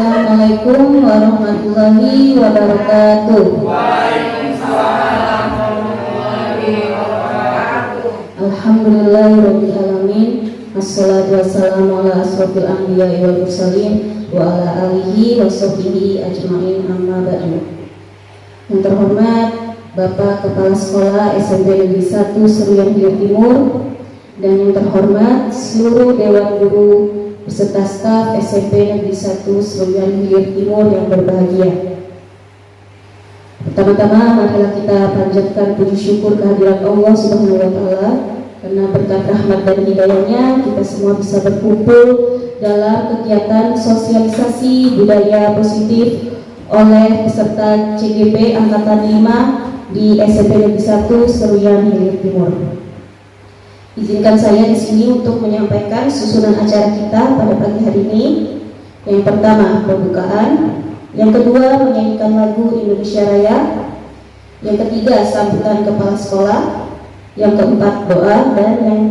Assalamualaikum warahmatullahi wabarakatuh. Waalaikumsalam warahmatullahi wabarakatuh. Alhamdulillahirabbil alamin. Wassalatu wassalamu ala asrofil anbiya'i wal mursalin wa ala alihi wa sahbihi ajma'in, amma ba'du. Yang terhormat Bapak Kepala Sekolah SMP Negeri 1 Seruyan Hilir Timur, dan yang terhormat seluruh Dewan Guru beserta staf SMP Negeri 1 Seruyan Hilir Timur yang berbahagia. Pertama-tama marilah kita panjatkan puji syukur kehadirat Allah Subhanahu wa taala, karena berkat rahmat dan hidayahnya kita semua bisa berkumpul dalam kegiatan sosialisasi budaya positif oleh peserta CGP Angkatan 5 di SMP Negeri 1 Seruyan Hilir Timur. Izinkan saya di sini untuk menyampaikan susunan acara kita pada pagi hari ini. Yang pertama, pembukaan. Yang kedua, menyanyikan lagu Indonesia Raya. Yang ketiga, sambutan kepala sekolah. Yang keempat, doa. Dan yang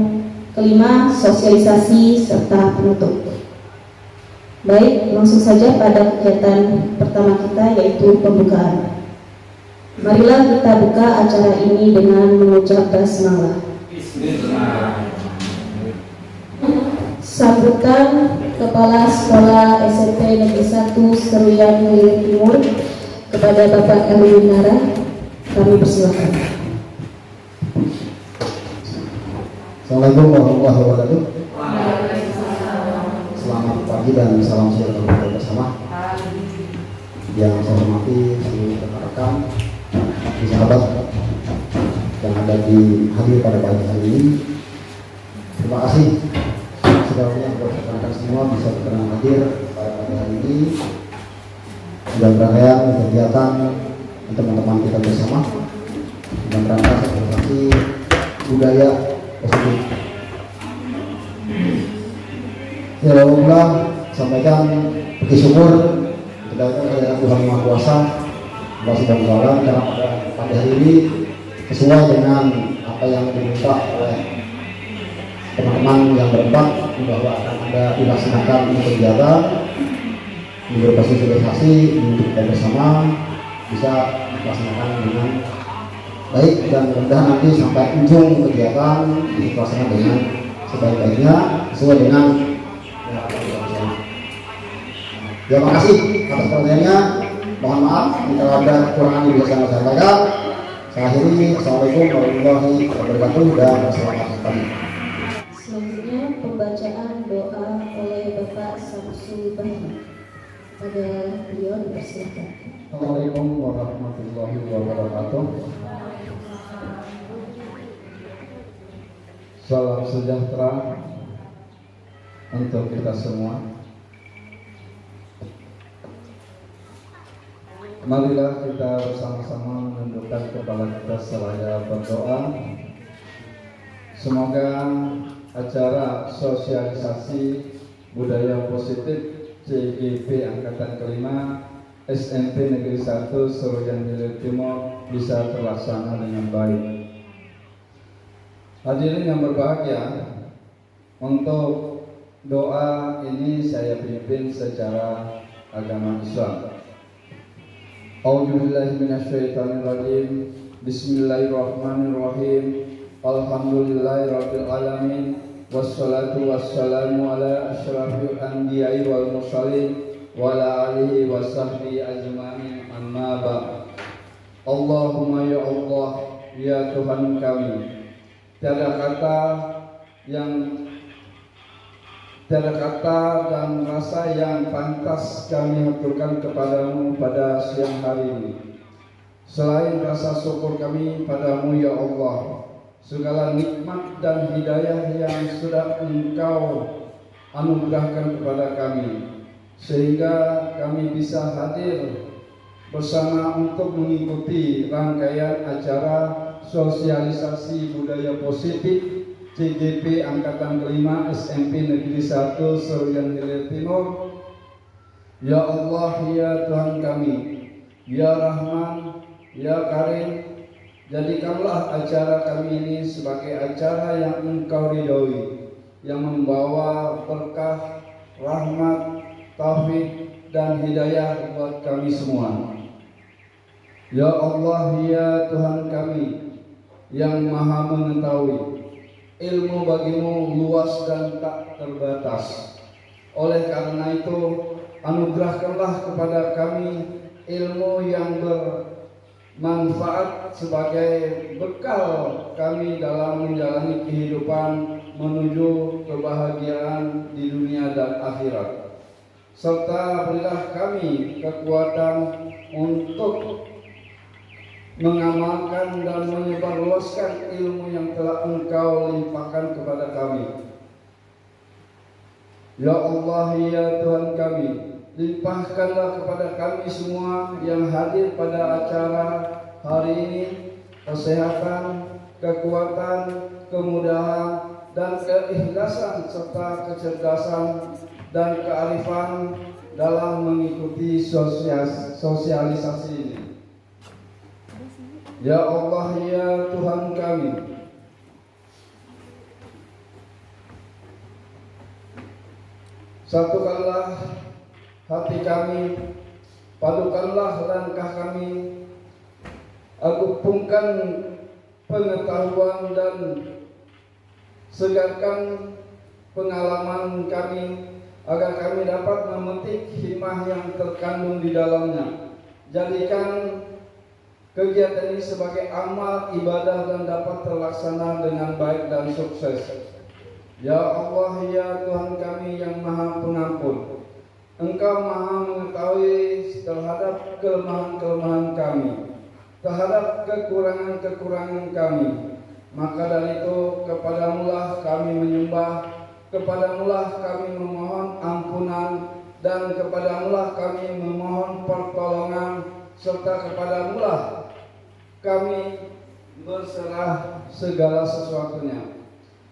kelima, sosialisasi serta penutup. Baik, langsung saja pada kegiatan pertama kita, yaitu pembukaan. Marilah kita buka acara ini dengan mengucap basmalah. Sambutan Kepala Sekolah SMP Negeri 1 Seruyan Hilir Timur kepada Bapak Erwin Nara, kami persilakan. Assalamualaikum warahmatullahi wabarakatuh. Selamat pagi dan salam sejahtera bersama. Yang saya hormati seluruh rekan-rekan, sahabat yang ada di hadir pada pagi hari ini. Terima kasih segalanya buat rekan-rekan semua bisa berkenan hadir pada pagi hari ini dalam rangkaian kegiatan teman-teman kita bersama dalam rangka sosialisasi budaya positif. Ya Allah, sampaikan puji syukur kepada Tuhan Maha Kuasa, Allah Subhanahu wa taala, karena pada pagi hari ini sesuai dengan apa yang diminta oleh teman-teman yang berempat, bahwa akan ada dilaksanakan kegiatan berupa sosialisasi untuk kita bersama bisa dilaksanakan dengan baik, dan mudah-mudahan nanti sampai ujung kegiatan dilaksanakan dengan sebaik-baiknya sesuai dengan ya. Makasih atas perhatiannya. Mohon maaf jika ada kekurangan yang bisa saya sampaikan. Saya akhiri. Assalamualaikum warahmatullahi wabarakatuh dan selamat pagi. Selanjutnya pembacaan doa oleh Bapak Samsul Bahri. Pada beliau dipersilakan. Assalamualaikum warahmatullahi wabarakatuh. Salam sejahtera untuk kita semua. Marilah kita bersama-sama menundukkan kepala kita seraya berdoa. Semoga acara sosialisasi budaya positif CGP Angkatan kelima SMP Negeri 1 Seruyan Hilir Timur bisa terlaksana dengan baik. Hadirin yang berbahagia, untuk doa ini saya pimpin secara agama Islam. A'udzubillahi minasyaitonirrajim. Bismillahirrahmanirrahim. Alhamdulillahirabbil alamin. Wassalatu wassalamu ala asyrafil anbiya'i wal mursalin wa ala alihi wa sahbihi ajma'in, amma ba'd. Allahumma ya Allah, ya Tuhan kami, tiada kata dan rasa yang pantas kami haturkan kepadamu pada siang hari ini, selain rasa syukur kami padamu ya Allah. Segala nikmat dan hidayah yang sudah Engkau anugerahkan kepada kami, sehingga kami bisa hadir bersama untuk mengikuti rangkaian acara sosialisasi budaya positif CGP Angkatan kelima SMP Negeri 1 Seruyan Hilir Timur. Ya Allah, ya Tuhan kami, ya Rahman, ya Karim, jadikanlah acara kami ini sebagai acara yang Engkau ridhoi, yang membawa berkah, rahmat, taufik, dan hidayah buat kami semua. Ya Allah, ya Tuhan kami yang maha mengetahui, ilmu bagimu luas dan tak terbatas. Oleh karena itu, anugerahkanlah kepada kami ilmu yang bermanfaat sebagai bekal kami dalam menjalani kehidupan menuju kebahagiaan di dunia dan akhirat. Serta berilah kami kekuatan untuk mengamalkan dan menyebarluaskan ilmu yang telah Engkau limpahkan kepada kami. Ya Allah, ya Tuhan kami, limpahkanlah kepada kami semua yang hadir pada acara hari ini kesehatan, kekuatan, kemudahan, dan keikhlasan serta kecerdasan dan kearifan dalam mengikuti sosialisasi ini. Ya Allah, ya Tuhan kami, satukanlah hati kami, padukanlah langkah kami, agungkan pengetahuan dan segarkan pengalaman kami agar kami dapat memetik hikmah yang terkandung di dalamnya. Jadikan kegiatan ini sebagai amal ibadah dan dapat terlaksana dengan baik dan sukses. Ya Allah, ya Tuhan kami yang maha pengampun, Engkau maha mengetahui terhadap kelemahan-kelemahan kami, terhadap kekurangan-kekurangan kami. Maka dari itu kepadamulah kami menyembah, kepadamulah kami memohon ampunan, dan kepadamulah kami memohon pertolongan, serta kepadamulah kami berserah segala sesuatunya.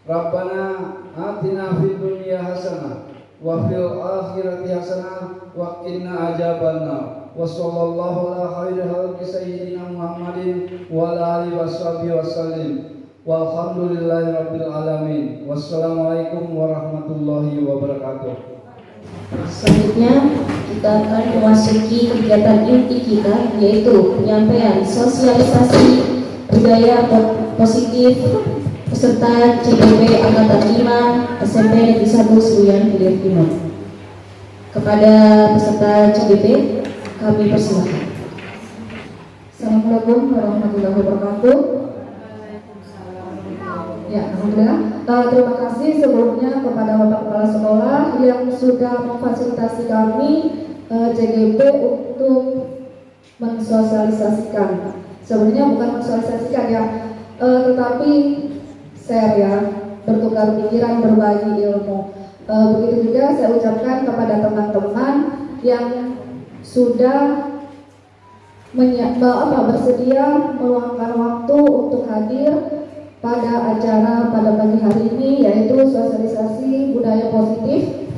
Rabbana atina fid dunya hasanah wa fil akhirati hasanah wa qina adzabannar. Wa sallallahu ala khairi khalqi sayyidina Muhammadin wa ala alihi washabihi wasallim. Walhamdulillahi rabbil alamin. Wassalamualaikum warahmatullahi wabarakatuh. Selanjutnya kita akan memasuki kegiatan inti kita, yaitu penyampaian sosialisasi budaya positif peserta CDP Angkatan 5 SMP Negeri 1 Seruyan Hilir Timur. Kepada peserta CDP kami persilakan. Assalamualaikum warahmatullahi wabarakatuh. Ya, alhamdulillah. Terima kasih sebelumnya kepada Bapak Kepala Sekolah yang sudah memfasilitasi kami JGP untuk mensosialisasikan. Sebenarnya bukan mensosialisasikan ya, tetapi share ya, bertukar pikiran, berbagi ilmu. Begitu juga saya ucapkan kepada teman-teman yang sudah bersedia meluangkan waktu untuk hadir pada acara pada pagi hari ini, yaitu sosialisasi budaya positif.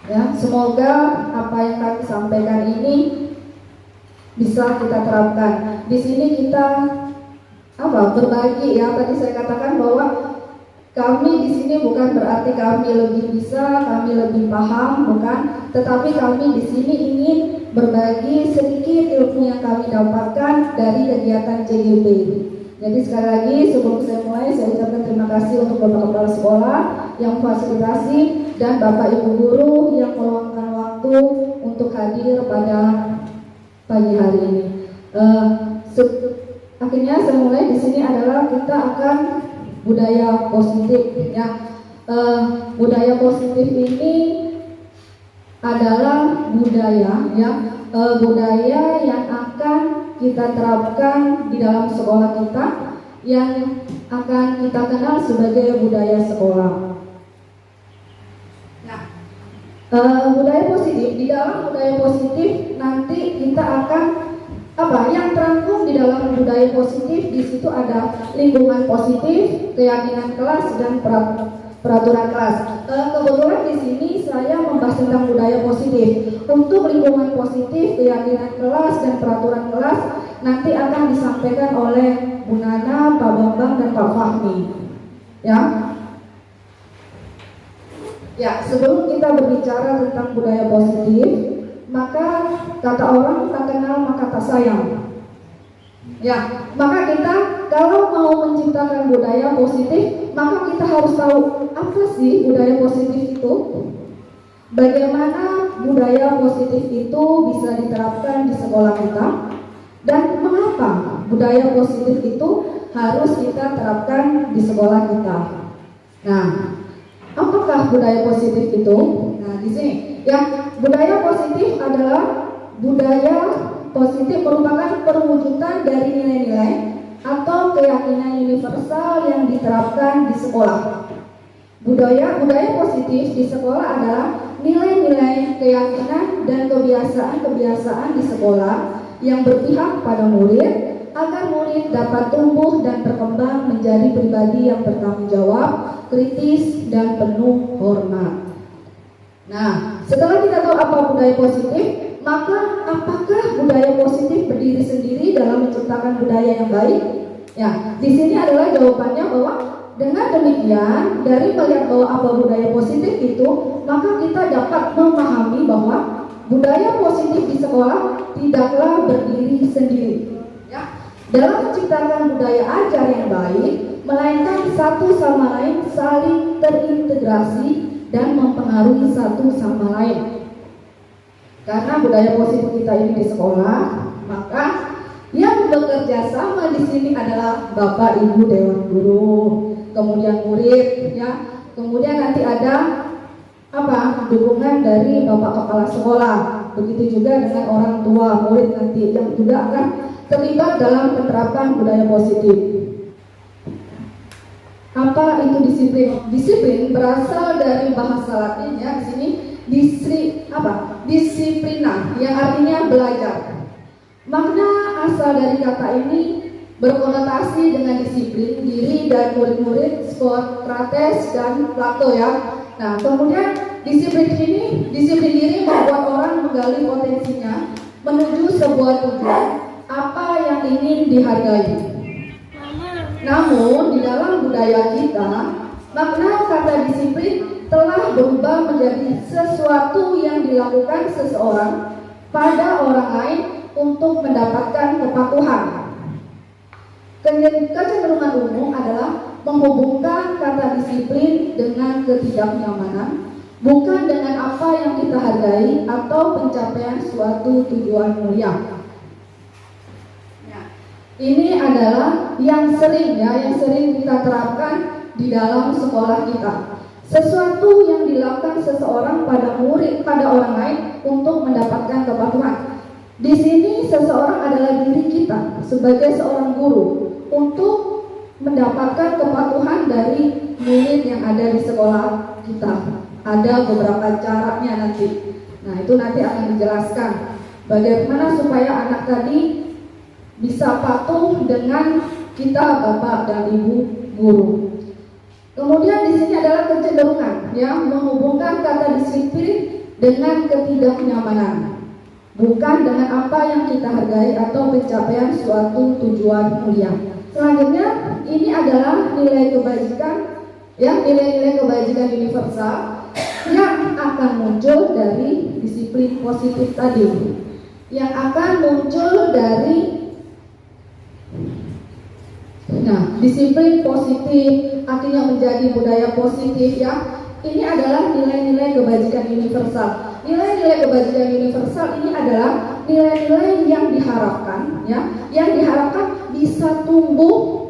Ya, semoga apa yang kami sampaikan ini bisa kita terapkan. Di sini kita berbagi ya. Tadi saya katakan bahwa kami di sini bukan berarti kami lebih bisa, kami lebih paham, bukan. Tetapi kami di sini ingin berbagi sedikit ilmu yang kami dapatkan dari kegiatan JGP. Jadi sekali lagi sebelum saya mulai, saya ucapkan terima kasih untuk Bapak Kepala Sekolah yang fasilitasi dan Bapak Ibu Guru yang meluangkan waktu untuk hadir pada pagi hari ini. Akhirnya saya mulai di sini adalah kita akan budaya positif ya. Budaya positif ini adalah budaya ya, budaya yang akan kita terapkan di dalam sekolah kita, yang akan kita kenal sebagai budaya sekolah. Nah, budaya positif, di dalam budaya positif nanti kita akan yang terangkum di dalam budaya positif. Di situ ada lingkungan positif, keyakinan kelas, dan peraturan kelas. Kebetulan di sini saya membahas tentang budaya positif. Untuk lingkungan positif, keyakinan kelas, dan peraturan kelas nanti akan disampaikan oleh Bu Nana, Pak Bambang, dan Pak Fahmi. Ya. Ya, sebelum kita berbicara tentang budaya positif, maka kata orang tak kenal maka tak sayang. Ya, maka kita kalau mau menciptakan budaya positif, maka kita harus tahu apa sih budaya positif itu. Bagaimana budaya positif itu bisa diterapkan di sekolah kita, dan mengapa budaya positif itu harus kita terapkan di sekolah kita. Nah, apakah budaya positif itu? Nah, di sini ya, budaya positif adalah budaya positif merupakan perwujudan dari nilai-nilai atau keyakinan universal yang diterapkan di sekolah. Budaya positif di sekolah adalah nilai-nilai, keyakinan, dan kebiasaan-kebiasaan di sekolah yang berpihak pada murid agar murid dapat tumbuh dan berkembang menjadi pribadi yang bertanggung jawab, kritis, dan penuh hormat. Nah, setelah kita tahu apa budaya positif, maka apakah budaya positif berdiri sendiri dalam menciptakan budaya yang baik? Ya, di sini adalah jawabannya bahwa dengan demikian, dari melihat bahwa apa budaya positif itu, maka kita dapat memahami bahwa budaya positif di sekolah tidaklah berdiri sendiri. Ya, dalam menciptakan budaya ajar yang baik, melainkan satu sama lain saling terintegrasi dan mempengaruhi satu sama lain. Karena budaya positif kita ini di sekolah, maka yang bekerja sama di sini adalah Bapak Ibu Dewan Guru, kemudian murid, ya, kemudian nanti ada dukungan dari Bapak Kepala Sekolah, begitu juga dengan orang tua murid nanti yang juga akan terlibat dalam penerapan budaya positif. Apa itu disiplin? Disiplin berasal dari bahasa Latin, ya, di sini disiplina, yang artinya belajar. Makna asal dari kata ini berkonotasi dengan disiplin diri dan murid-murid Socrates dan Plato, ya. Nah, kemudian disiplin diri membuat orang menggali potensinya menuju sebuah tujuan apa yang ingin dihargai. Namun di dalam budaya kita, makna kata disiplin telah berubah menjadi sesuatu yang dilakukan seseorang pada orang lain untuk mendapatkan kepatuhan. Kecenderungan umum adalah menghubungkan kata disiplin dengan ketidaknyamanan, bukan dengan apa yang kita hargai atau pencapaian suatu tujuan mulia. Ini adalah yang sering kita terapkan di dalam sekolah kita. Sesuatu yang dilakukan seseorang pada orang lain untuk mendapatkan kepatuhan. Di sini seseorang adalah diri kita sebagai seorang guru untuk mendapatkan kepatuhan dari murid yang ada di sekolah kita. Ada beberapa caranya nanti. Nah, itu nanti akan dijelaskan bagaimana supaya anak tadi bisa patuh dengan kita, Bapak dan Ibu guru. Kemudian di sini adalah kecenderungan yang menghubungkan kata disiplin dengan ketidaknyamanan, bukan dengan apa yang kita hargai atau pencapaian suatu tujuan mulia. Selanjutnya, ini adalah nilai kebajikan, ya, nilai-nilai kebajikan universal yang akan muncul dari disiplin positif tadi, yang akan muncul dari disiplin positif akhirnya menjadi budaya positif, ya. Ini adalah nilai-nilai kebajikan universal. Nilai-nilai kebajikan universal ini adalah nilai-nilai yang diharapkan, ya, yang diharapkan bisa tumbuh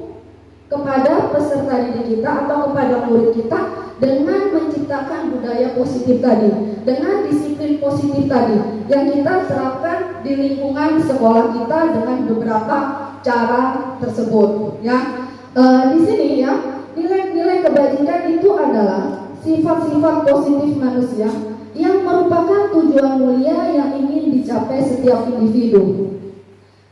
kepada peserta didik kita atau kepada murid kita dengan menciptakan budaya positif tadi, dengan disiplin positif tadi yang kita terapkan di lingkungan sekolah kita dengan beberapa cara tersebut, ya. Di sini, ya, nilai-nilai kebajikan itu adalah sifat-sifat positif manusia yang merupakan tujuan mulia yang ingin dicapai setiap individu.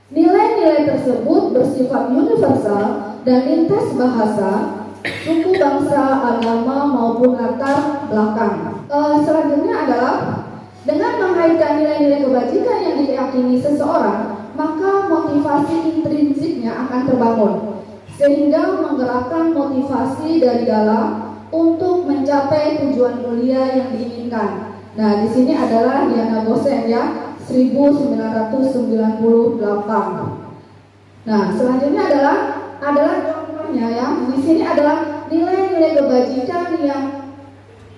Nilai-nilai tersebut bersifat universal dan lintas bahasa, suku, bangsa, agama maupun latar belakang. Selanjutnya adalah dengan mengaitkan nilai-nilai kebajikan yang diyakini seseorang, maka motivasi intrinsiknya akan terbangun, sehingga menggerakkan motivasi dari dalam untuk mencapai mencapai tujuan mulia yang diinginkan. Nah, di sini adalah Diana Gosen ya, 1998. Nah, selanjutnya adalah contohnya ya. Di sini adalah nilai-nilai kebajikan yang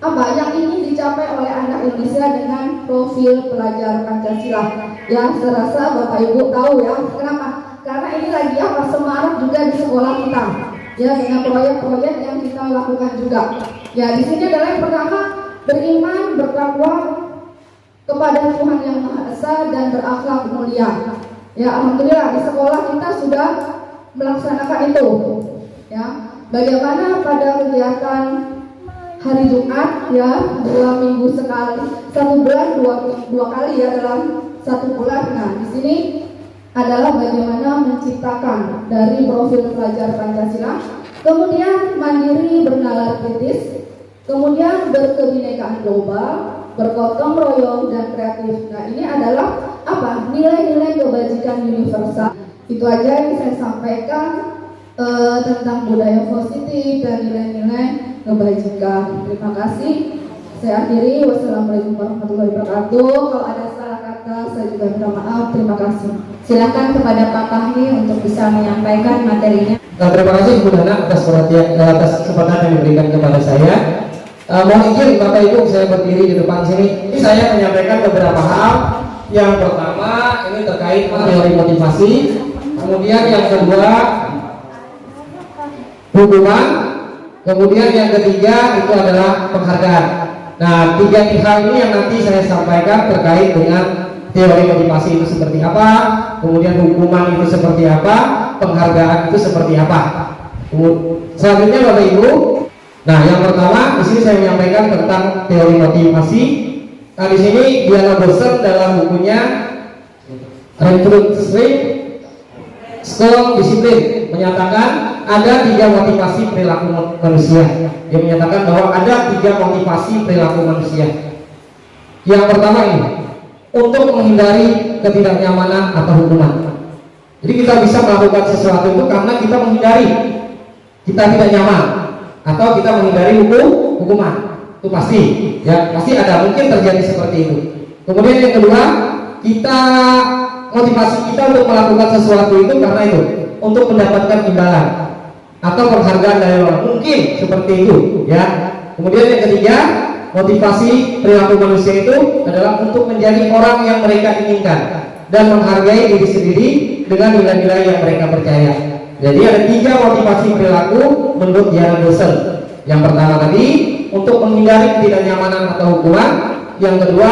yang ingin dicapai oleh anak Indonesia dengan profil pelajar Pancasila. Ya, saya rasa Bapak Ibu tahu ya. Kenapa? Karena ini lagi semarak juga di sekolah kita. Ya, dengan proyek-proyek yang kita lakukan juga. Ya, di sini adalah yang pertama, beriman, bertakwa kepada Tuhan Yang Maha Esa dan berakhlak mulia. Ya, alhamdulillah di sekolah kita sudah melaksanakan itu. Ya, bagaimana pada kegiatan hari Jumat ya, 2 minggu sekali, 1 bulan 2 kali ya dalam 1 bulan. Nah, di sini adalah bagaimana menciptakan dari profil pelajar Pancasila, kemudian mandiri bernalar kritis, kemudian berkebinekaan global, bergotong royong dan kreatif. Nah, ini adalah nilai-nilai kebajikan universal. Itu aja yang saya sampaikan tentang budaya positif dan nilai-nilai kebajikan. Terima kasih. Saya akhiri. Wassalamualaikum warahmatullahi wabarakatuh. Kalau ada salah kata, saya juga minta maaf. Terima kasih. Silakan kepada Pak Fahmi untuk bisa menyampaikan materinya. Nah, terima kasih Bu Nana atas kesempatan yang diberikan kepada saya. Mohon izin Bapak Ibu, saya berdiri di depan sini. Ini saya menyampaikan beberapa hal. Yang pertama ini terkait teori motivasi. Kemudian yang kedua hukuman. Kemudian yang ketiga itu adalah penghargaan. Nah, 3 hal ini yang nanti saya sampaikan terkait dengan teori motivasi itu seperti apa, kemudian hukuman itu seperti apa, penghargaan itu seperti apa. Selanjutnya Bapak Ibu, nah yang pertama di sini saya menyampaikan tentang teori motivasi. Nah, di sini Diana Gosen dalam bukunya Recruitment School Discipline menyatakan ada 3 motivasi perilaku manusia. Dia menyatakan bahwa ada 3 motivasi perilaku manusia. Yang pertama ini untuk menghindari ketidaknyamanan atau hukuman. Jadi kita bisa melakukan sesuatu itu karena kita menghindari, kita tidak nyaman atau kita menghindari hukuman. Itu pasti, ya pasti ada, mungkin terjadi seperti itu. Kemudian yang kedua, motivasi kita untuk melakukan sesuatu itu karena itu untuk mendapatkan imbalan atau penghargaan dari orang, mungkin seperti itu, ya. Kemudian yang ketiga, motivasi perilaku manusia itu adalah untuk menjadi orang yang mereka inginkan dan menghargai diri sendiri dengan nilai-nilai yang mereka percaya. Jadi ada 3 motivasi perilaku menurut Diana Gosen. Yang pertama tadi untuk menghindari ketidaknyamanan atau hukuman, yang kedua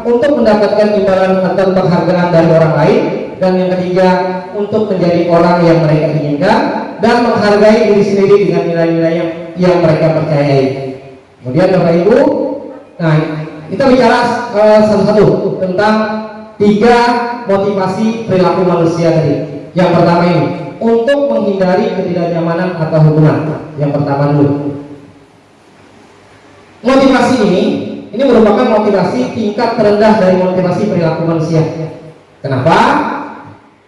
untuk mendapatkan imbalan atau penghargaan dari orang lain, dan yang ketiga untuk menjadi orang yang mereka inginkan dan menghargai diri sendiri dengan nilai-nilai yang mereka percayai. Kemudian Bapak Ibu, nah kita bicara satu-satu tentang 3 motivasi perilaku manusia tadi. Yang pertama ini untuk menghindari ketidaknyamanan atau hukuman. Yang pertama dulu. Motivasi ini merupakan motivasi tingkat terendah dari motivasi perilaku manusia. Kenapa?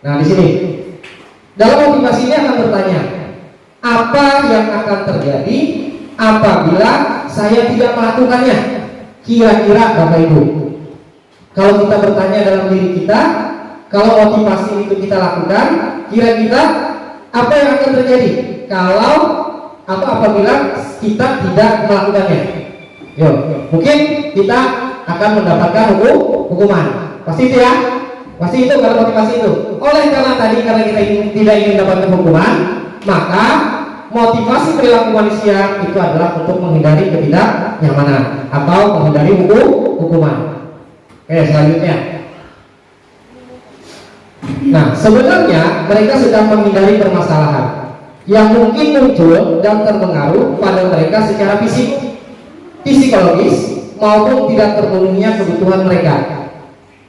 Nah, di sini dalam motivasi ini akan bertanya, apa yang akan terjadi apabila saya tidak melakukannya? Kira-kira Bapak Ibu, kalau kita bertanya dalam diri kita, kalau motivasi itu kita lakukan, kira-kira apa yang akan terjadi kalau apabila kita tidak melakukannya? Yo, mungkin kita akan mendapatkan hukuman. Pasti itu ya, pasti itu kalau motivasi itu. Karena kita tidak ingin mendapatkan hukuman, maka motivasi perilaku manusia itu adalah untuk menghindari ketidaknyamanan atau menghindari hukuman. Oke, selanjutnya. Nah, sebenarnya mereka sedang menghindari permasalahan yang mungkin muncul dan terpengaruh pada mereka secara psikologis maupun tidak terpenuhinya kebutuhan mereka.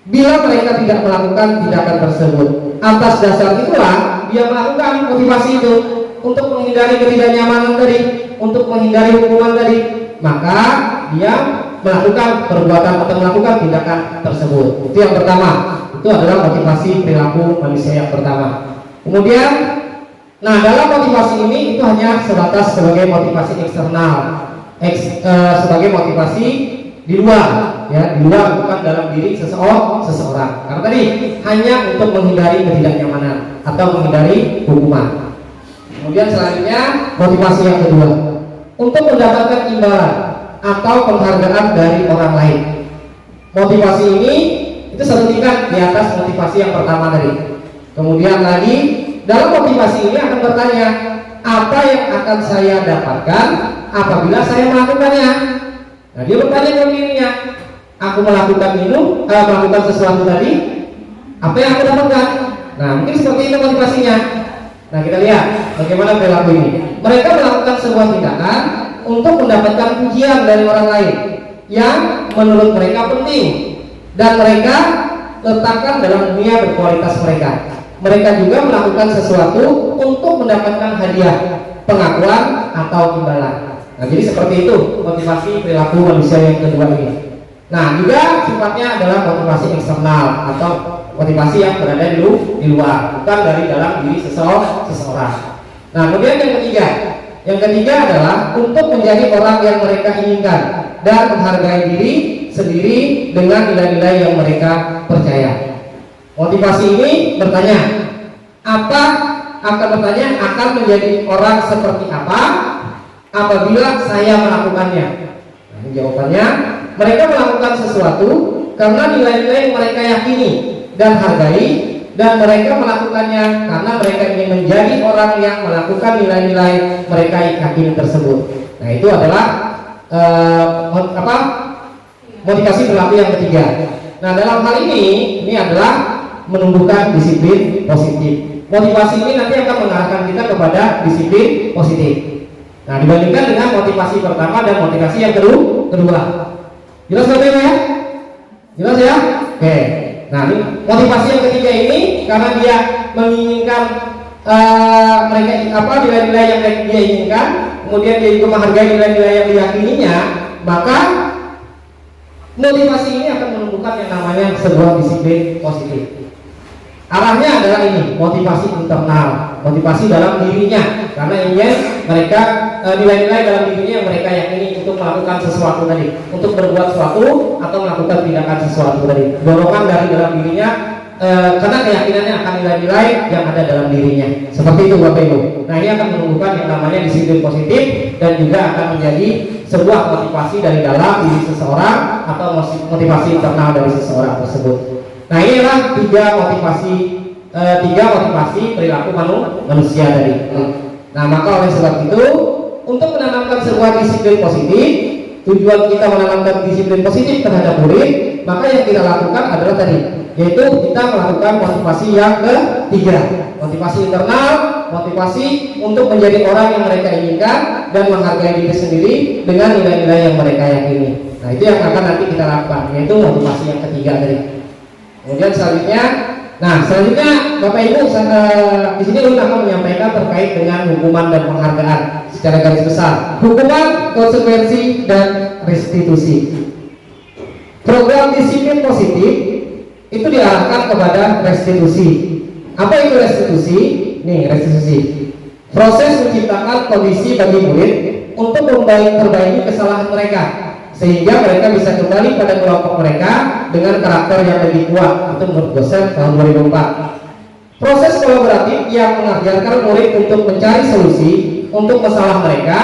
Bila mereka tidak melakukan tindakan tersebut, atas dasar itulah dia melakukan motivasi itu untuk menghindari ketidaknyamanan tadi, untuk menghindari hukuman tadi, maka dia melakukan perbuatan atau melakukan tindakan tersebut. Itu yang pertama. Itu adalah motivasi perilaku manusia yang pertama. Kemudian, nah dalam motivasi ini itu hanya sebatas sebagai motivasi eksternal. sebagai motivasi di luar, ya, di luar bukan dalam diri seseorang. Karena tadi hanya untuk menghindari ketidaknyamanan atau menghindari hukuman. Kemudian selanjutnya motivasi yang kedua, untuk mendapatkan imbalan atau penghargaan dari orang lain. Motivasi ini itu satu tingkat di atas motivasi yang pertama tadi. Kemudian lagi dalam motivasi ini akan bertanya, apa yang akan saya dapatkan apabila saya melakukannya? Nah, dia bertanya ke dirinya, aku melakukan sesuatu tadi, apa yang aku dapatkan? Nah, mungkin seperti itu motivasinya. Nah, kita lihat bagaimana perilaku ini. Mereka melakukan sebuah tindakan untuk mendapatkan pujian dari orang lain yang menurut mereka penting dan mereka letakkan dalam dunia berkualitas mereka. Mereka juga melakukan sesuatu untuk mendapatkan hadiah, pengakuan atau imbalan. Nah, jadi seperti itu motivasi perilaku manusia yang kedua ini. Nah, juga sifatnya adalah motivasi eksternal atau motivasi yang berada di luar, bukan dari dalam diri seseorang. Nah, kemudian yang ketiga adalah untuk menjadi orang yang mereka inginkan dan menghargai diri sendiri dengan nilai-nilai yang mereka percaya. Motivasi ini bertanya, akan menjadi orang seperti apa apabila saya melakukannya? Nah, jawabannya, mereka melakukan sesuatu karena nilai-nilai yang mereka yakini dan hargai, dan mereka melakukannya karena mereka ingin menjadi orang yang melakukan nilai-nilai mereka yakini tersebut. Nah, itu adalah motivasi perilaku yang ketiga. Nah, dalam hal ini adalah menumbuhkan disiplin positif. Motivasi ini nanti akan mengarahkan kita kepada disiplin positif. Nah, dibandingkan dengan motivasi pertama dan motivasi yang kedua. Jelas seperti ini ya? Jelas ya? Oke. Nah, ini motivasi yang ketiga ini karena dia menginginkan nilai-nilai yang dia inginkan, kemudian dia juga menghargai nilai-nilai yang diyakininya, maka motivasi ini akan menumbuhkan yang namanya sebuah disiplin positif. Arahnya adalah ini, motivasi internal, motivasi dalam dirinya, karena ingin mereka nilai-nilai dalam dirinya yang mereka yakini untuk melakukan sesuatu tadi, untuk berbuat sesuatu atau melakukan tindakan sesuatu tadi. Dorongan dari dalam dirinya karena keyakinannya akan nilai-nilai yang ada dalam dirinya. Seperti itu Bapak Ibu. Nah, ini akan menumbuhkan yang namanya disiplin positif dan juga akan menjadi sebuah motivasi dari dalam diri seseorang atau motivasi internal dari seseorang tersebut. Nah, inilah tiga motivasi perilaku manusia tadi. Nah, maka oleh sebab itu, untuk menanamkan sebuah disiplin positif, tujuan kita menanamkan disiplin positif terhadap murid, maka yang kita lakukan adalah tadi, yaitu kita melakukan motivasi yang ketiga, motivasi internal, motivasi untuk menjadi orang yang mereka inginkan dan menghargai diri sendiri dengan nilai-nilai yang mereka yakini. Nah, itu yang akan nanti kita lakukan, yaitu motivasi yang ketiga tadi. Kemudian selanjutnya Bapak Ibu di sini Ulun akan menyampaikan terkait dengan hukuman dan penghargaan secara garis besar. Hukuman, konsekuensi, dan restitusi. Program disiplin positif itu diarahkan kepada restitusi. Apa itu restitusi? Nih, restitusi. Proses menciptakan kondisi bagi murid untuk memperbaiki kesalahan mereka, sehingga mereka bisa kembali pada kelompok mereka dengan karakter yang lebih kuat. Itu menurut dosen tahun 2004. Proses kolaboratif yang mengajarkan murid untuk mencari solusi untuk masalah mereka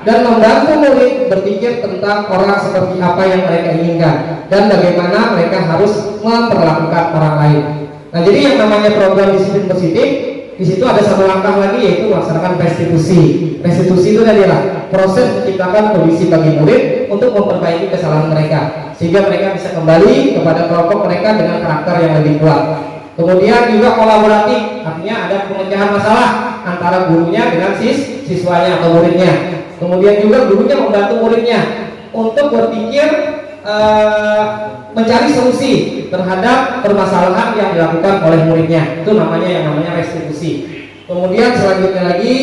dan membantu murid berpikir tentang orang seperti apa yang mereka inginkan dan bagaimana mereka harus memperlakukan orang lain. Nah, jadi yang namanya program disiplin positif, di situ ada satu langkah lagi, yaitu melaksanakan restitusi. Restitusi itu adalah proses menciptakan kondisi bagi murid untuk memperbaiki kesalahan mereka, sehingga mereka bisa kembali kepada kelompok mereka dengan karakter yang lebih kuat. Kemudian juga kolaboratif, artinya ada pemecahan masalah antara gurunya dengan siswanya atau muridnya. Kemudian juga gurunya membantu muridnya untuk berpikir mencari solusi terhadap permasalahan yang dilakukan oleh muridnya. Itu yang namanya restitusi. Kemudian selanjutnya lagi,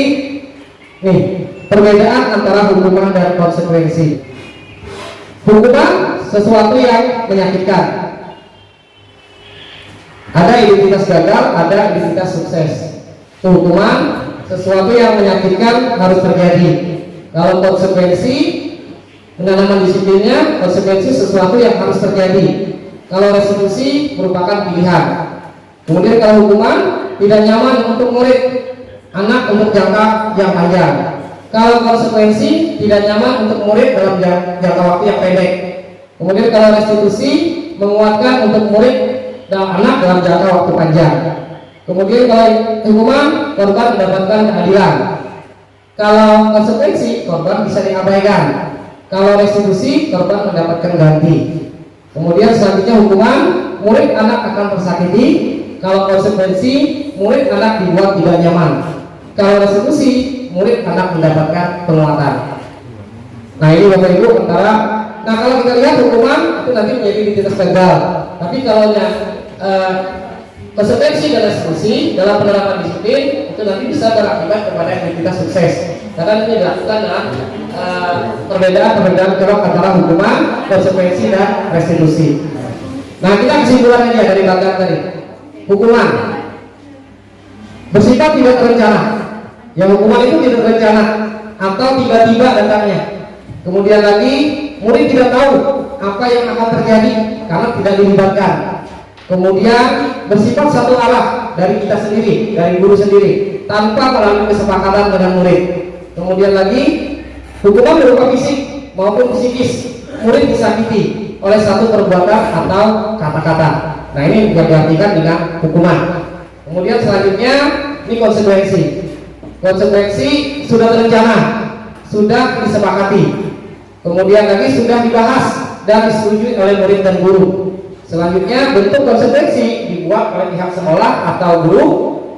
nih, perbedaan antara hukuman dan konsekuensi. Hukuman sesuatu yang menyakitkan. Ada identitas gagal, ada identitas sukses. Hukuman sesuatu yang menyakitkan harus terjadi. Kalau konsekuensi Penanaman disiplinnya konsekuensi sesuatu yang harus terjadi. Kalau restitusi merupakan pilihan. Kemudian kalau hukuman tidak nyaman untuk murid, anak untuk jangka yang panjang. Kalau konsekuensi tidak nyaman untuk murid dalam jangka waktu yang pendek. Kemudian kalau restitusi menguatkan untuk murid dan anak dalam jangka waktu panjang. Kemudian kalau hukuman, korban mendapatkan keadilan. Kalau konsekuensi, korban bisa diabaikan. Kalau restitusi, korban mendapatkan ganti. Kemudian selanjutnya hukuman, murid anak akan tersakiti. Kalau konsekuensi, murid anak dibuat tidak nyaman. Kalau restitusi, murid anak mendapatkan penguatan. Nah ini Bapak Ibu antara. Nah kalau kita lihat hukuman itu nanti menjadi identitas gagal. Tapi kalau konsekuensi dan restitusi dalam penerapan disiplin itu nanti bisa berakibat kepada identitas sukses. Karena ini dilakukan dengan perbedaan kerok antara hukuman, konsekuensi dan restitusi. Nah kita kesimpulan aja dari bagian tadi. Hukuman bersifat tidak terencana. Yang hukuman itu tidak terencana atau tiba-tiba datangnya. Kemudian lagi murid tidak tahu apa yang akan terjadi karena tidak dilibatkan. Kemudian bersifat satu arah dari kita sendiri, dari guru sendiri, tanpa melalui kesepakatan dengan murid. Kemudian lagi hukuman berupa fisik maupun psikis, murid disakiti oleh satu perbuatan atau kata-kata. Nah ini yang diartikan dengan hukuman. Kemudian selanjutnya ini konsekuensi. Konsekuensi sudah terencana, sudah disepakati. Kemudian lagi sudah dibahas dan disetujui oleh murid dan guru. Selanjutnya bentuk konsekuensi dibuat oleh pihak sekolah atau guru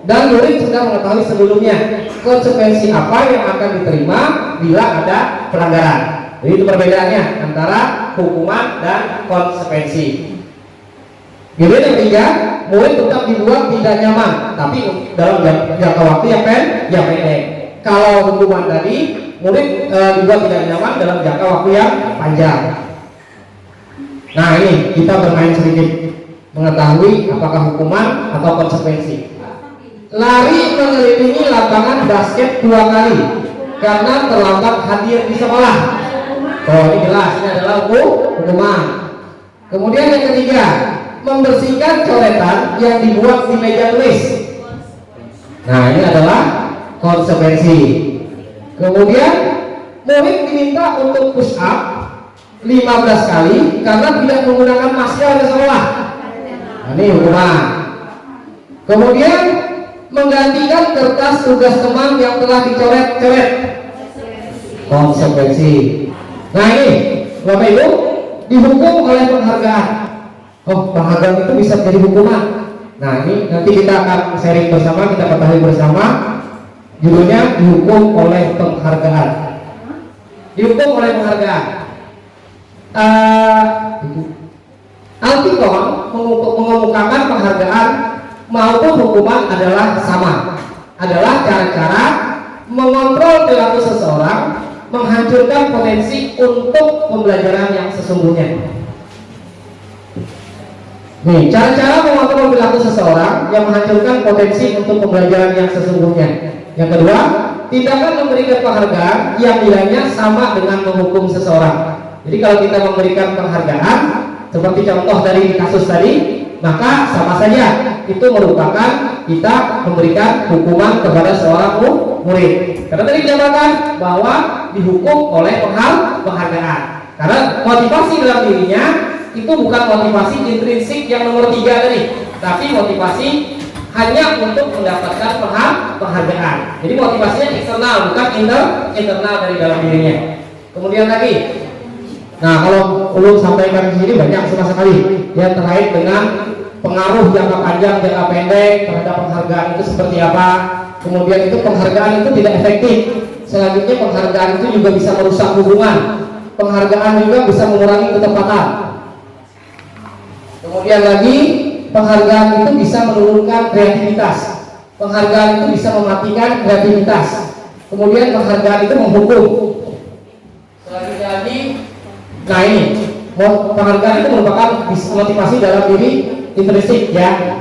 dan murid sudah mengetahui sebelumnya konsekuensi apa yang akan diterima bila ada pelanggaran. Jadi itu perbedaannya antara hukuman dan konsekuensi. Kemudian yang ketiga, murid tetap dibuat tidak nyaman, tapi dalam jangka waktu yang pendek. Kalau hukuman tadi, murid dibuat tidak nyaman dalam jangka waktu yang panjang. Nah ini kita bermain sedikit mengetahui apakah hukuman atau konsekuensi. Lari mengelilingi lapangan basket 2 kali karena terlambat hadir di sekolah. Oh ini jelas, ini adalah hukuman. Kemudian yang ketiga, membersihkan coretan yang dibuat di meja tulis. Nah ini adalah konsekuensi. Kemudian murid diminta untuk push up 15 kali karena tidak menggunakan masker di sekolah. Nah, ini hukuman. Kemudian menggantikan kertas tugas teman yang telah dicoret-coret. Konsekuensi. Nah ini Bapak Ibu dihukum oleh penghargaan. Oh, penghargaan itu bisa jadi hukuman. Nah ini nanti kita akan sharing bersama, kita ketahui bersama. Judulnya dihukum oleh penghargaan. Dihukum oleh penghargaan. Altikon mengemukakan penghargaan maupun hukuman adalah sama. Adalah cara-cara mengontrol perilaku seseorang, menghancurkan potensi untuk pembelajaran yang sesungguhnya. Nih, cara-cara mengontrol perilaku seseorang yang menghancurkan potensi untuk pembelajaran yang sesungguhnya. Yang kedua, tindakan memberikan penghargaan yang nilainya sama dengan menghukum seseorang. Jadi kalau kita memberikan penghargaan seperti contoh dari kasus tadi, maka sama saja itu merupakan kita memberikan hukuman kepada seorang murid. Karena tadi dikatakan bahwa dihukum oleh penghargaan. Karena motivasi dalam dirinya itu bukan motivasi intrinsik yang nomor 3 tadi, tapi motivasi hanya untuk mendapatkan penghargaan. Jadi motivasinya eksternal, bukan internal dari dalam dirinya. Kemudian lagi, nah kalau ulun sampaikan di sini banyak sekali yang terkait dengan pengaruh jangka panjang, jangka pendek terhadap penghargaan itu seperti apa. Kemudian itu penghargaan itu tidak efektif. Selanjutnya penghargaan itu juga bisa merusak hubungan. Penghargaan juga bisa mengurangi ketepatan. Kemudian lagi, penghargaan itu bisa menurunkan kreativitas. Penghargaan itu bisa mematikan kreativitas. Kemudian penghargaan itu menghukum. Selanjutnya lagi, nah ini penghargaan itu merupakan motivasi dalam diri intrinsik ya.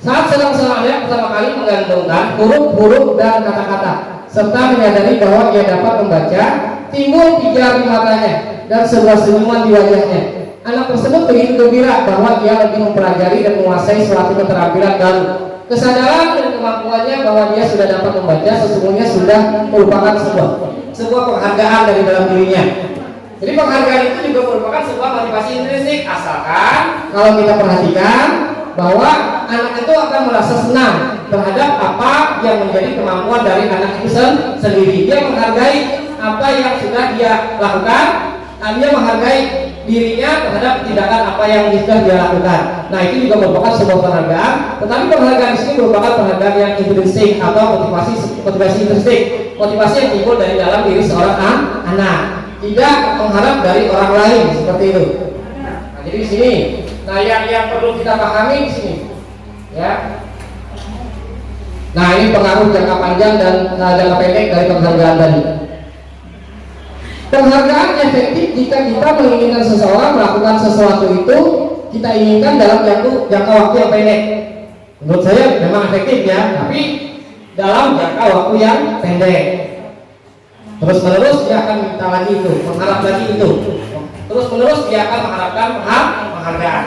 Saat sedang-sedangnya pertama kali menggantungkan huruf-huruf dan kata-kata serta menyadari bahwa ia dapat membaca, timbul pijar di matanya. dan sebuah senyuman di wajahnya. Anak tersebut begitu gembira bahwa ia lagi mempelajari dan menguasai suatu keterampilan baru. Kesadaran dan kemampuannya bahwa dia sudah dapat membaca sesungguhnya sudah merupakan sebuah penghargaan dari dalam dirinya. Jadi penghargaan itu juga merupakan sebuah motivasi intrinsik, asalkan kalau kita perhatikan bahwa anak itu akan merasa senang terhadap apa yang menjadi kemampuan dari anak itu sendiri. Dia menghargai apa yang sudah dia lakukan, dia menghargai dirinya terhadap tindakan apa yang sudah dia lakukan. Nah, itu juga merupakan sebuah penghargaan. Tetapi penghargaan di sini merupakan penghargaan yang intrinsik atau motivasi intrinsik, motivasi yang timbul dari dalam diri seorang anak, tidak mengharap dari orang lain seperti itu. Nah, jadi di sini, nah yang perlu kita pahami di sini, ya. Nah, ini pengaruh jangka panjang dan jangka pendek dari penghargaan tadi. Penghargaan efektif jika kita menginginkan seseorang melakukan sesuatu itu kita inginkan dalam jangka waktu yang pendek. Menurut saya memang efektif ya, tapi dalam jangka waktu yang pendek. Terus menerus dia akan minta lagi itu, mengharap lagi itu. Terus menerus dia akan mengharapkan penghargaan.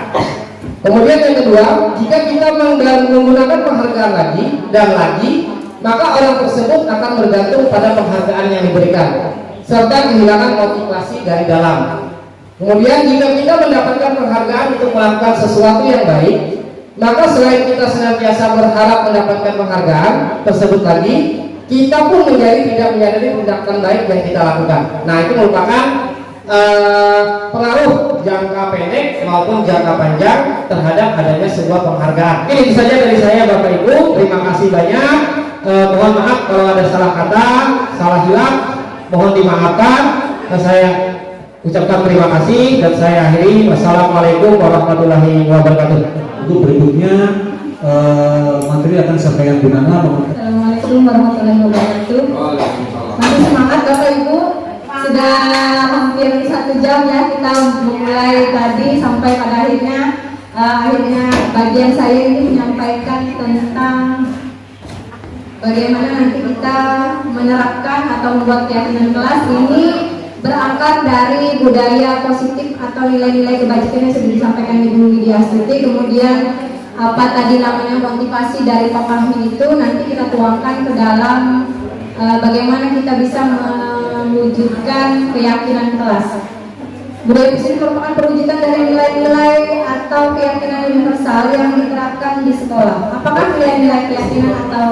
Kemudian yang kedua, jika kita menggunakan penghargaan lagi dan lagi, maka orang tersebut akan bergantung pada penghargaan yang diberikan, serta kehilangan motivasi dari dalam. Kemudian jika kita mendapatkan penghargaan untuk melakukan sesuatu yang baik, maka selain kita senantiasa berharap mendapatkan penghargaan tersebut lagi, kita pun tidak menyadari tindakan baik yang kita lakukan. Nah, itu merupakan pengaruh jangka pendek maupun jangka panjang terhadap adanya sebuah penghargaan. Ini saja dari saya Bapak Ibu, terima kasih banyak. Mohon maaf kalau ada salah kata, salah hilaf, mohon dimaafkan. Saya ucapkan terima kasih dan saya akhiri. Wassalamualaikum warahmatullahi wabarakatuh. Untuk berikutnya materi akan disampaikan Bu Nana. Assalamualaikum warahmatullahi wabarakatuh. Masih semangat Bapak Ibu? Sudah hampir 1 jam ya kita memulai tadi sampai pada akhirnya bagian saya ini menyampaikan tentang bagaimana nanti kita menerapkan atau membuat keyakinan kelas ini berakar dari budaya positif atau nilai-nilai kebajikan yang sudah disampaikan Ibu Widya Astuti. Kemudian apa tadi namanya motivasi dari Pak Fahmi itu nanti kita tuangkan ke dalam bagaimana kita bisa mewujudkan keyakinan kelas. Budaya positif merupakan perwujudan dari nilai-nilai atau keyakinan universal yang diterapkan di sekolah. Apakah nilai-nilai keyakinan atau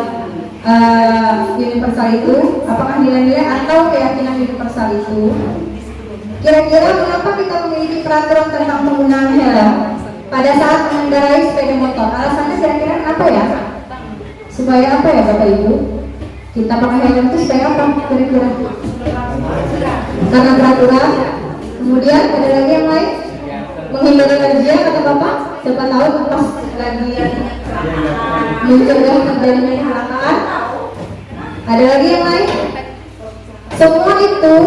universal itu? Apakah nilai-nilai atau keyakinan universal itu? Kira-kira mengapa kita memiliki peraturan tentang penggunaan helm pada saat mengendarai sepeda motor? Alasannya kira-kira apa ya? Supaya apa ya Bapak Ibu? Kita pakai helm itu supaya apa kira-kira? Karena peraturan. Kemudian ada lagi yang lain? Menghindari razia kata Bapak. Siapa tahu pas lagi mencegah terjadinya kecelakaan. Ada lagi yang lain? Semua itu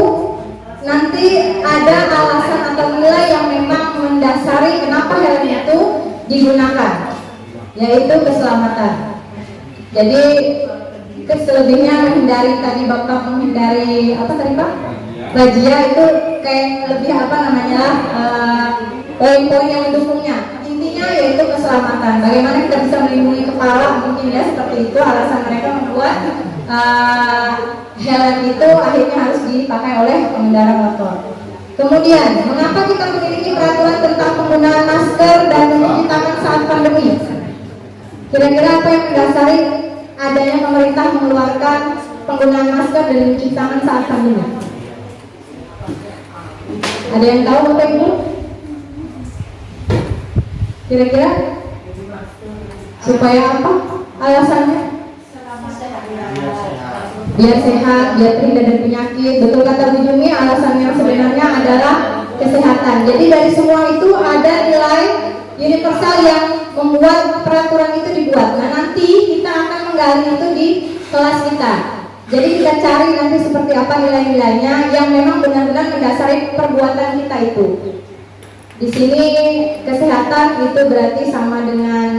nanti ada alasan atau nilai yang memang mendasari kenapa helm itu digunakan, yaitu keselamatan. Jadi selebihnya menghindari tadi Bapak menghindari apa tadi Pak? Razia itu kayak lebih apa namanya poin-poin yang mendukungnya. Intinya yaitu keselamatan. Bagaimana kita bisa melindungi kepala mungkin ya seperti itu alasan mereka membuat helm itu akhirnya harus dipakai oleh pengendara motor. Kemudian, mengapa kita memiliki peraturan tentang penggunaan masker dan mencuci tangan saat pandemi? Kira-kira apa yang mendasari adanya pemerintah mengeluarkan penggunaan masker dan mencuci tangan saat pandemi? Ada yang tahu Bapak Ibu? Kira-kira? Supaya apa alasannya? Biar sehat, biar terhindar dari penyakit. Betul kata Bu Jumi, alasan yang sebenarnya adalah kesehatan. Jadi dari semua itu ada nilai universal yang membuat peraturan itu dibuat. Nah nanti kita akan menggali itu di kelas kita. Jadi kita cari nanti seperti apa nilai-nilainya yang memang benar-benar mendasari perbuatan kita itu. Di sini kesehatan itu berarti sama dengan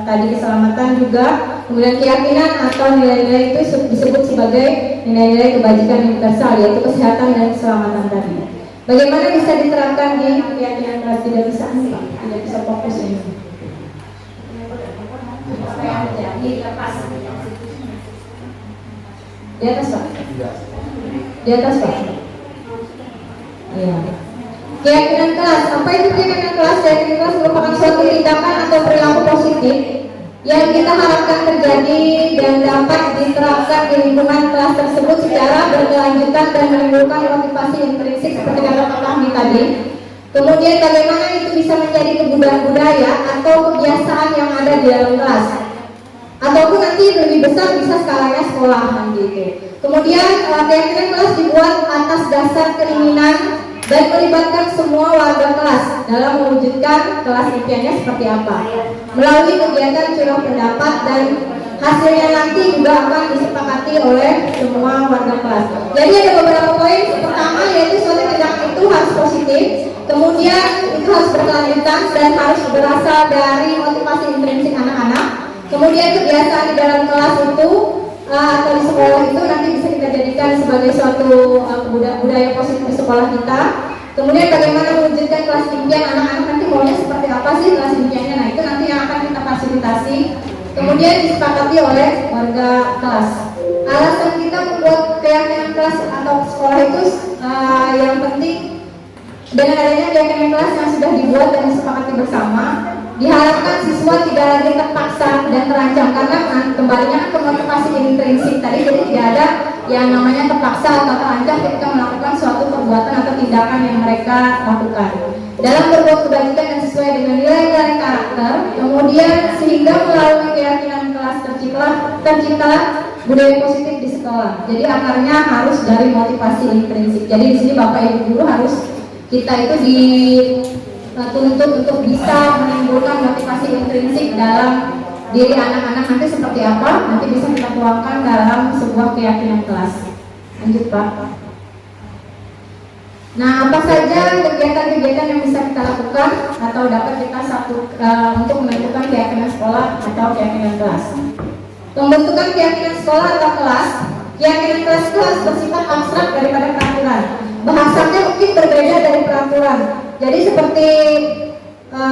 tadi keselamatan juga. Kemudian keyakinan atau nilai-nilai itu disebut sebagai nilai-nilai kebajikan universal, yaitu kesehatan dan keselamatan tadi. Bagaimana bisa diterapkan di keyakinan kelas? Tidak bisa fokus ini. Di atas Pak? Di atas Pak? Iya. Keyakinan kelas, apa itu keyakinan kelas? Keyakinan kelas merupakan suatu tindakan atau perilaku positif yang kita harapkan terjadi dan dapat diterapkan di lingkungan kelas tersebut secara berkelanjutan dan menimbulkan motivasi intrinsik seperti kata Pak Fahmi tadi. Kemudian bagaimana itu bisa menjadi kebudayaan budaya atau kebiasaan yang ada di dalam kelas, ataupun nanti lebih besar bisa skalanya sekolahan gitu. Kemudian keyakinan kelas dibuat atas dasar keinginan dan melibatkan semua warga kelas dalam mewujudkan kelas impiannya seperti apa melalui kegiatan curah pendapat, dan hasilnya nanti juga akan disepakati oleh semua warga kelas. Jadi ada beberapa poin. Pertama yaitu suatu tindakan itu harus positif, kemudian itu harus berkelanjutan dan harus berasal dari motivasi intrinsik anak-anak. Kemudian kebiasaan di dalam kelas itu atau di sekolah itu nanti bisa kita jadikan sebagai suatu budaya positif di sekolah kita. Kemudian bagaimana mewujudkan kelas impian anak-anak, nanti maunya seperti apa sih kelas impiannya, nah itu nanti yang akan kita fasilitasi. Kemudian disepakati oleh warga kelas. Alasan kita membuat keyakinan kelas atau sekolah itu yang penting dengan adanya keyakinan kelas yang sudah dibuat dan disepakati bersama, diharapkan siswa tidak lagi terpaksa dan terancam, karena kembalinya ke motivasi intrinsik tadi. Jadi tidak ada yang namanya terpaksa atau terancam ketika melakukan suatu perbuatan atau tindakan yang mereka lakukan dalam berbuat kebajikan dan sesuai dengan nilai-nilai karakter. Kemudian sehingga melalui keyakinan kelas tercipta budaya positif di sekolah. Jadi akarnya harus dari motivasi intrinsik. Jadi di sini Bapak Ibu guru harus kita itu dituntut untuk bisa menimbulkan motivasi intrinsik dalam diri anak-anak. Nanti seperti apa, nanti bisa kita tuangkan dalam sebuah keyakinan kelas. Lanjut Pak. Nah, apa saja kegiatan-kegiatan yang bisa kita lakukan atau dapat kita untuk menentukan keyakinan sekolah atau keyakinan kelas? Pembentukan keyakinan sekolah atau kelas. Keyakinan kelas itu harus bersifat abstrak daripada peraturan. Bahasanya mungkin berbeda dari peraturan. Jadi seperti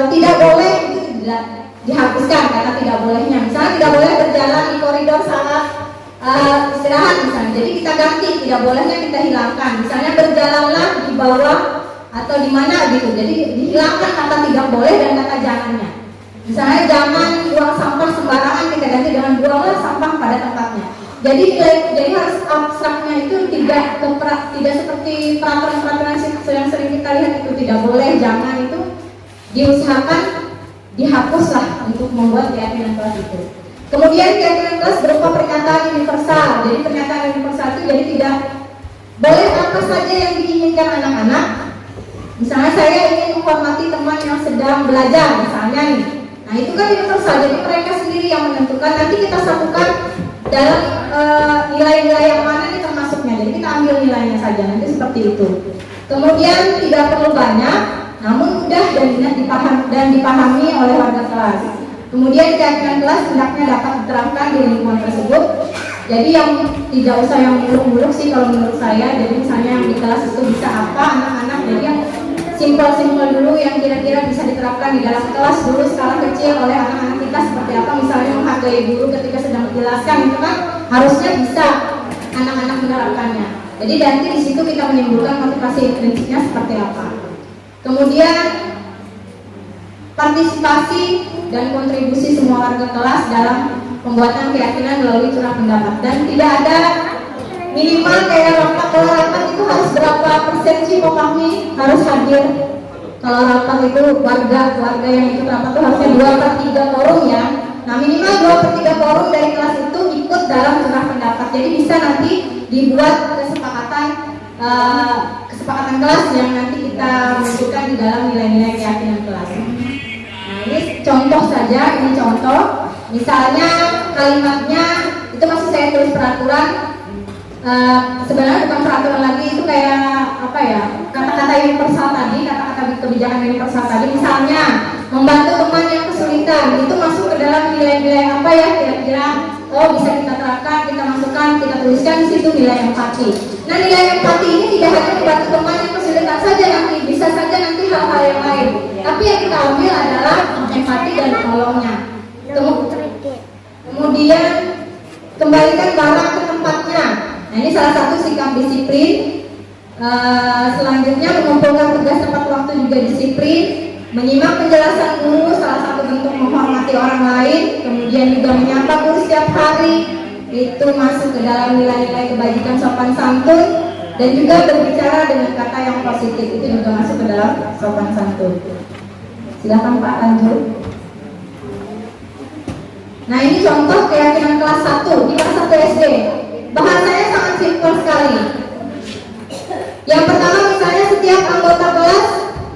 tidak boleh itu tidak dihapuskan kata tidak bolehnya. Misalnya tidak boleh berjalan di koridor saat istirahat misalnya. Jadi kita ganti, tidak bolehnya kita hilangkan. Misalnya berjalanlah di bawah atau di mana gitu. Jadi dihilangkan kata tidak boleh dan kata jangannya. Misalnya jangan buang sampah sembarangan, kita ganti dengan buanglah sampah pada tempatnya. Jadi harus abstraknya itu tidak seperti peraturan-peraturan yang sering kita lihat itu tidak boleh, jangan, itu diusahakan dihapuslah untuk membuat keyakinan kelas itu. Kemudian keyakinan kelas berupa pernyataan universal. Jadi pernyataan universal itu jadi tidak boleh apa saja yang diinginkan anak-anak. Misalnya saya ingin menghormati teman yang sedang belajar misalnya nih. Nah itu kan universal. Jadi mereka sendiri yang menentukan. Nanti kita satukan dalam nilai-nilai yang mana nih termasuknya. Jadi kita ambil nilainya saja. Nanti seperti itu. Kemudian tidak perlu banyak, namun mudah dan dipahami oleh warga kelas. Kemudian keyakinan kelas hendaknya dapat diterapkan di lingkungan tersebut. Jadi yang tidak usah yang muluk-muluk sih kalau menurut saya. Jadi misalnya yang di kelas itu bisa apa anak-anak. Jadi yang simpel-simpel dulu yang kira-kira bisa diterapkan di dalam kelas dulu skala kecil oleh anak-anak kita seperti apa. Misalnya menghargai guru ketika sedang menjelaskan, itu kan harusnya bisa anak-anak menerapkannya. Jadi nanti di situ kita menimbulkan motivasi intrinsiknya seperti apa. Kemudian partisipasi dan kontribusi semua warga kelas dalam pembuatan keyakinan melalui curah pendapat, dan tidak ada minimal kayak rapat. Kalau rapat itu harus berapa persen sih Pak Fahmi harus hadir? Kalau rapat itu warga yang ikut rapat itu harusnya 2/3 forum ya. Nah minimal 2/3 forum dari kelas itu ikut dalam curah pendapat. Jadi bisa nanti dibuat kesepakatan kelas yang nanti kita munculkan di dalam nilai-nilai keyakinan kelas. Nah ini contoh saja, ini contoh. Misalnya kalimatnya itu masih saya tulis peraturan. Sebenarnya bukan peraturan lagi, itu kayak apa ya, kata-kata universal tadi, kata-kata kebijakan universal tadi. Misalnya membantu teman yang kesulitan, itu masuk ke dalam nilai-nilai apa ya kira-kira? Oh bisa kita terapkan, kita masukkan, kita tuliskan di situ nilai empati. Nah nilai empati ini tidak hanya membantu teman yang kesulitan saja nanti, bisa saja nanti hal-hal yang lain. Tapi yang kita ambil adalah empati dan tolongnya. Kemudian kembalikan barang ke tempatnya. Nah, ini salah satu sikap disiplin. Selanjutnya mengumpulkan tugas tepat waktu juga disiplin. Menyimak penjelasan guru, salah satu bentuk menghormati orang lain. Kemudian juga menyapa guru setiap hari, itu masuk ke dalam nilai-nilai kebajikan sopan santun. Dan juga berbicara dengan kata yang positif, itu juga masuk ke dalam sopan santun. Silakan Pak lanjut. Nah, ini contoh keyakinan kelas 1 di kelas 1 SD. Bahasanya sangat simpel sekali. Yang pertama misalnya setiap anggota kelas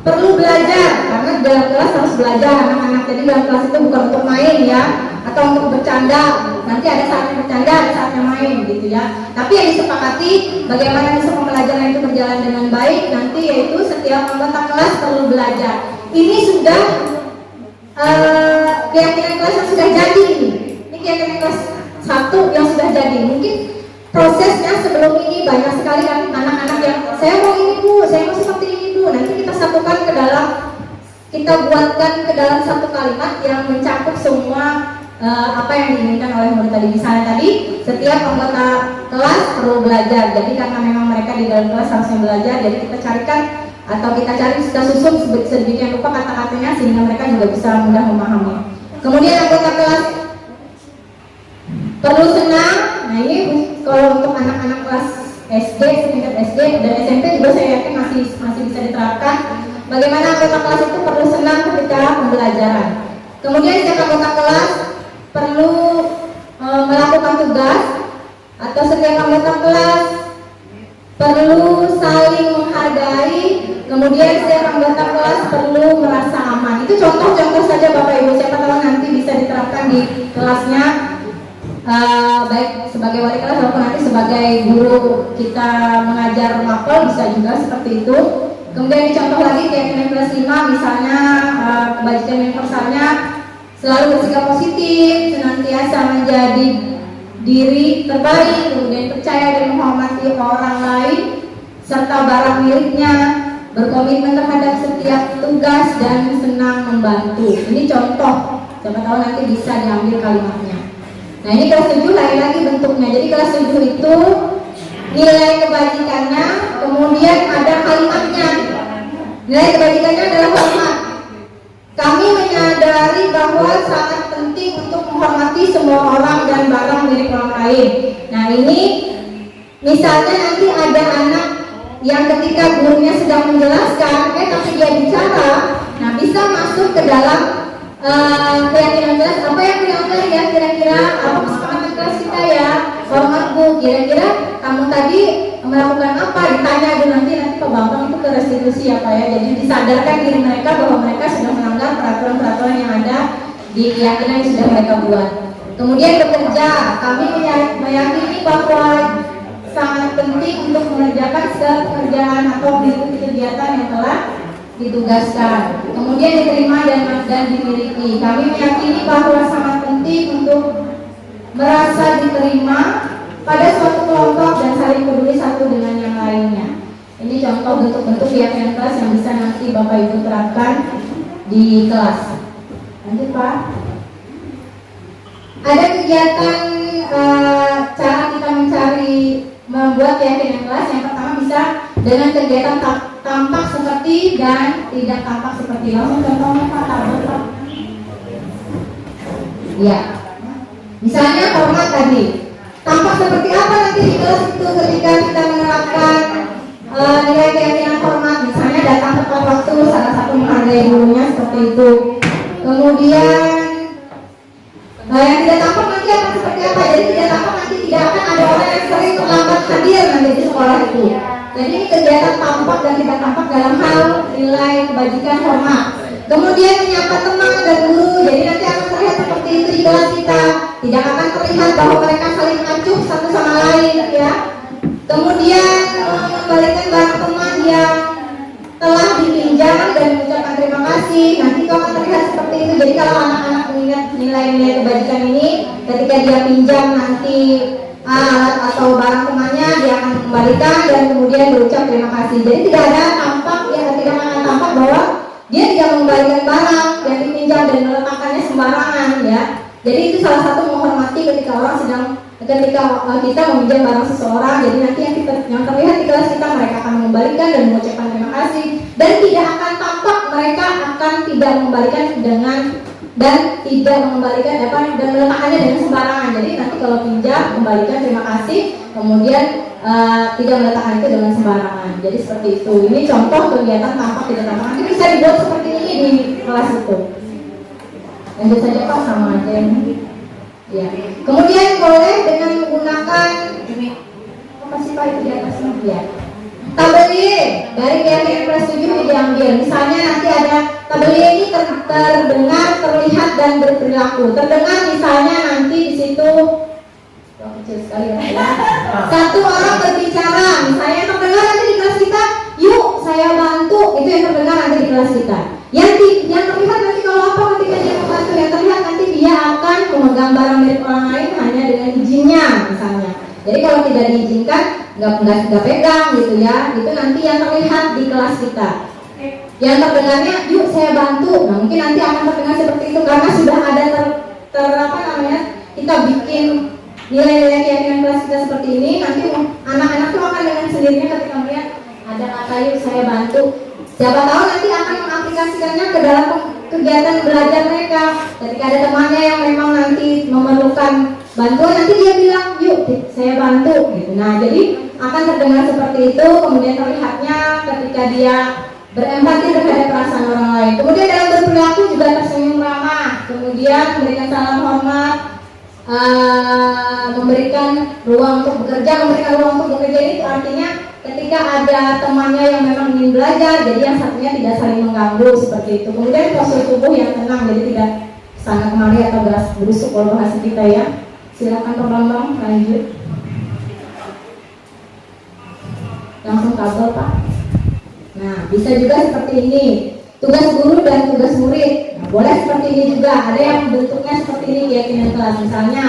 perlu belajar, karena di dalam kelas harus belajar anak-anak. Jadi dalam kelas itu bukan untuk main ya, atau untuk bercanda. Nanti ada saatnya bercanda, ada saatnya main gitu ya. Tapi yang disepakati bagaimana bisa pembelajaran itu berjalan dengan baik nanti, yaitu setiap anggota kelas perlu belajar. Ini sudah keyakinan kelas yang sudah jadi ini. Ini keyakinan kelas 1 yang sudah jadi. Mungkin prosesnya sebelum ini banyak sekali kan anak-anak yang saya mau ini Bu, saya mau seperti ini Bu. Nanti kita satukan ke dalam, kita buatkan ke dalam satu kalimat yang mencakup semua apa yang diinginkan oleh murid tadi. Misalnya tadi setiap anggota kelas perlu belajar. Jadi karena memang mereka di dalam kelas harusnya belajar, jadi kita carikan atau kita susun sedemikian rupa kata-katanya sehingga mereka juga bisa mudah memahami. Kemudian anggota kelas perlu senang. Nah, ini kalau untuk anak-anak kelas SD, setingkat SD dan SMP juga saya yakin masih bisa diterapkan. Bagaimana anggota kelas itu perlu senang ketika pembelajaran. Kemudian setiap anggota kelas perlu melakukan tugas, atau setiap anggota kelas perlu saling menghargai. Kemudian setiap anggota kelas perlu merasa aman. Itu contoh-contoh saja Bapak Ibu, siapa tahu nanti bisa diterapkan di kelasnya, baik sebagai wali kelas maupun nanti sebagai guru kita mengajar mapel, bisa juga seperti itu. Kemudian dicontoh lagi keyakinan kelas 5, misalnya kebajikan universalnya selalu bersikap positif, senantiasa menjadi diri terbaik, kemudian percaya dan menghormati orang lain serta barang miliknya, berkomitmen terhadap setiap tugas dan senang membantu. Ini contoh, siapa tahu nanti bisa diambil kalimatnya. Nah, ini kelas 7 lagi bentuknya. Jadi kelas 7 itu nilai kebajikannya, kemudian ada kalimatnya. Nilai kebajikannya adalah hormat. Kami menyadari bahwa sangat penting untuk menghormati semua orang dan barang milik orang lain. Nah, ini misalnya nanti ada anak yang ketika gurunya sedang menjelaskan, tapi dia bicara, nah bisa masuk ke dalam keyakinan kelas. Apa yang dilanggar ya kira-kira? Apa kesepakatan kelas kita ya? Hormat Bu, kira-kira kamu tadi melakukan apa? Ditanya dulu nanti Pak Bambang itu ke restitusi ya Pak ya. Jadi disadarkan diri mereka bahwa mereka sudah melanggar peraturan-peraturan yang ada di keyakinan yang sudah mereka buat. Kemudian bekerja, kami meyakini bahwa sangat penting untuk mengerjakan segala pekerjaan atau mengikuti kegiatan yang telah ditugaskan. Kemudian diterima dan dimiliki. Kami meyakini bahwa sangat penting untuk merasa diterima pada suatu kelompok dan saling peduli satu dengan yang lainnya. Ini contoh bentuk-bentuk keyakinan kelas yang bisa nanti Bapak Ibu terapkan di kelas. Lanjut Pak. Ada kegiatan cara kita membuat keyakinan kelas. Yang pertama bisa dengan kegiatan tampak seperti dan tidak tampak seperti. Langsung contohnya Pak, tabel Pak. Ya. Misalnya hormat tadi. Tampak seperti apa nanti di kelas itu ketika kita menerapkan nilai keyakinan hormat? Misalnya datang tepat waktu, salah satu menghargai gurunya seperti itu. Kemudian yang tidak tampak nanti akan seperti apa? Jadi tidak tampak nanti tidak akan ada orang yang sering terlambat hadir nanti di sekolah itu. Jadi ini kegiatan tampak dan tidak tampak dalam hal nilai kebajikan hormat. Kemudian menyapa teman dan guru, jadi nanti akan terlihat seperti itu di kelas kita. Tidak akan terlihat bahwa mereka saling acuh satu sama lain ya. Kemudian mengembalikan barang teman yang telah dipinjam dan mengucapkan terima kasih. Nanti itu akan terlihat seperti itu. Jadi kalau anak-anak mengingat nilai-nilai kebajikan ini, ketika dia pinjam nanti alat atau barang temannya, dia akan mengembalikan dan kemudian berucap terima kasih. Jadi tidak ada tampak, ya tidak akan tampak bahwa dia tidak mengembalikan barang yang dipinjam dan meletakkannya sembarangan ya. Jadi itu salah satu menghormati ketika kita meminjam barang seseorang. Jadi nanti yang terlihat di kelas kita, mereka akan mengembalikan dan mengucapkan terima kasih, dan tidak akan tampak mereka akan tidak mengembalikan dan meletakkannya dengan sembarangan. Jadi nanti kalau pinjam, kembalikan terima kasih, kemudian tidak meletakkan itu dengan sembarangan. Jadi seperti itu. Ini contoh kegiatan tampak tidak tampak. Nanti bisa dibuat seperti ini di kelas itu. Lanjut saja Pak, sama aja ini. Ya. Kemudian boleh dengan menggunakan apa sih Pak itu di atasnya? Ya. Tabelie dari keyakinan kelas 7 ini diambil. Misalnya nanti ada tabelie ini terdengar, terlihat dan berperilaku. Terdengar misalnya nanti di situ kecil sekali ya. Satu orang berbicara, misalnya terdengar nanti di kelas kita, yuk saya bantu, itu yang terdengar nanti di kelas kita. Yang terlihat nanti kalau apa ketika dia membantu, yang terlihat nanti dia akan memegang barang milik orang lain hanya dengan izinnya misalnya. Jadi kalau tidak diizinkan nggak pegang gitu ya, itu nanti yang terlihat di kelas kita. Yang terdengarnya, yuk saya bantu. Nah mungkin nanti akan terdengar seperti itu karena sudah ada kita bikin nilai-nilai keyakinan kelas kita seperti ini. Nanti anak-anak tuh akan dengan sendirinya ketika melihat ada kata yuk saya bantu, siapa tahu nanti akan mengaplikasikannya ke dalam kegiatan belajar mereka. Ketika ada temannya yang memang nanti memerlukan bantuan, nanti dia bilang yuk saya bantu gitu. Nah jadi akan terdengar seperti itu. Kemudian terlihatnya ketika dia berempati terhadap perasaan orang lain. Kemudian dalam berperilaku juga tersenyum ramah, kemudian memberikan salam hormat, memberikan ruang untuk bekerja. Itu artinya ketika ada temannya yang memang ingin belajar, jadi yang satunya tidak saling mengganggu seperti itu. Kemudian postur tubuh yang tenang, jadi tidak sana kemari atau berusuk kalau bahasa kita ya. Silakan Pak Bambang lanjut. Langsung kabel Pak. Nah bisa juga seperti ini, tugas guru dan tugas murid. Nah, boleh seperti ini juga. Ada yang bentuknya seperti ini keyakinan kelas. Misalnya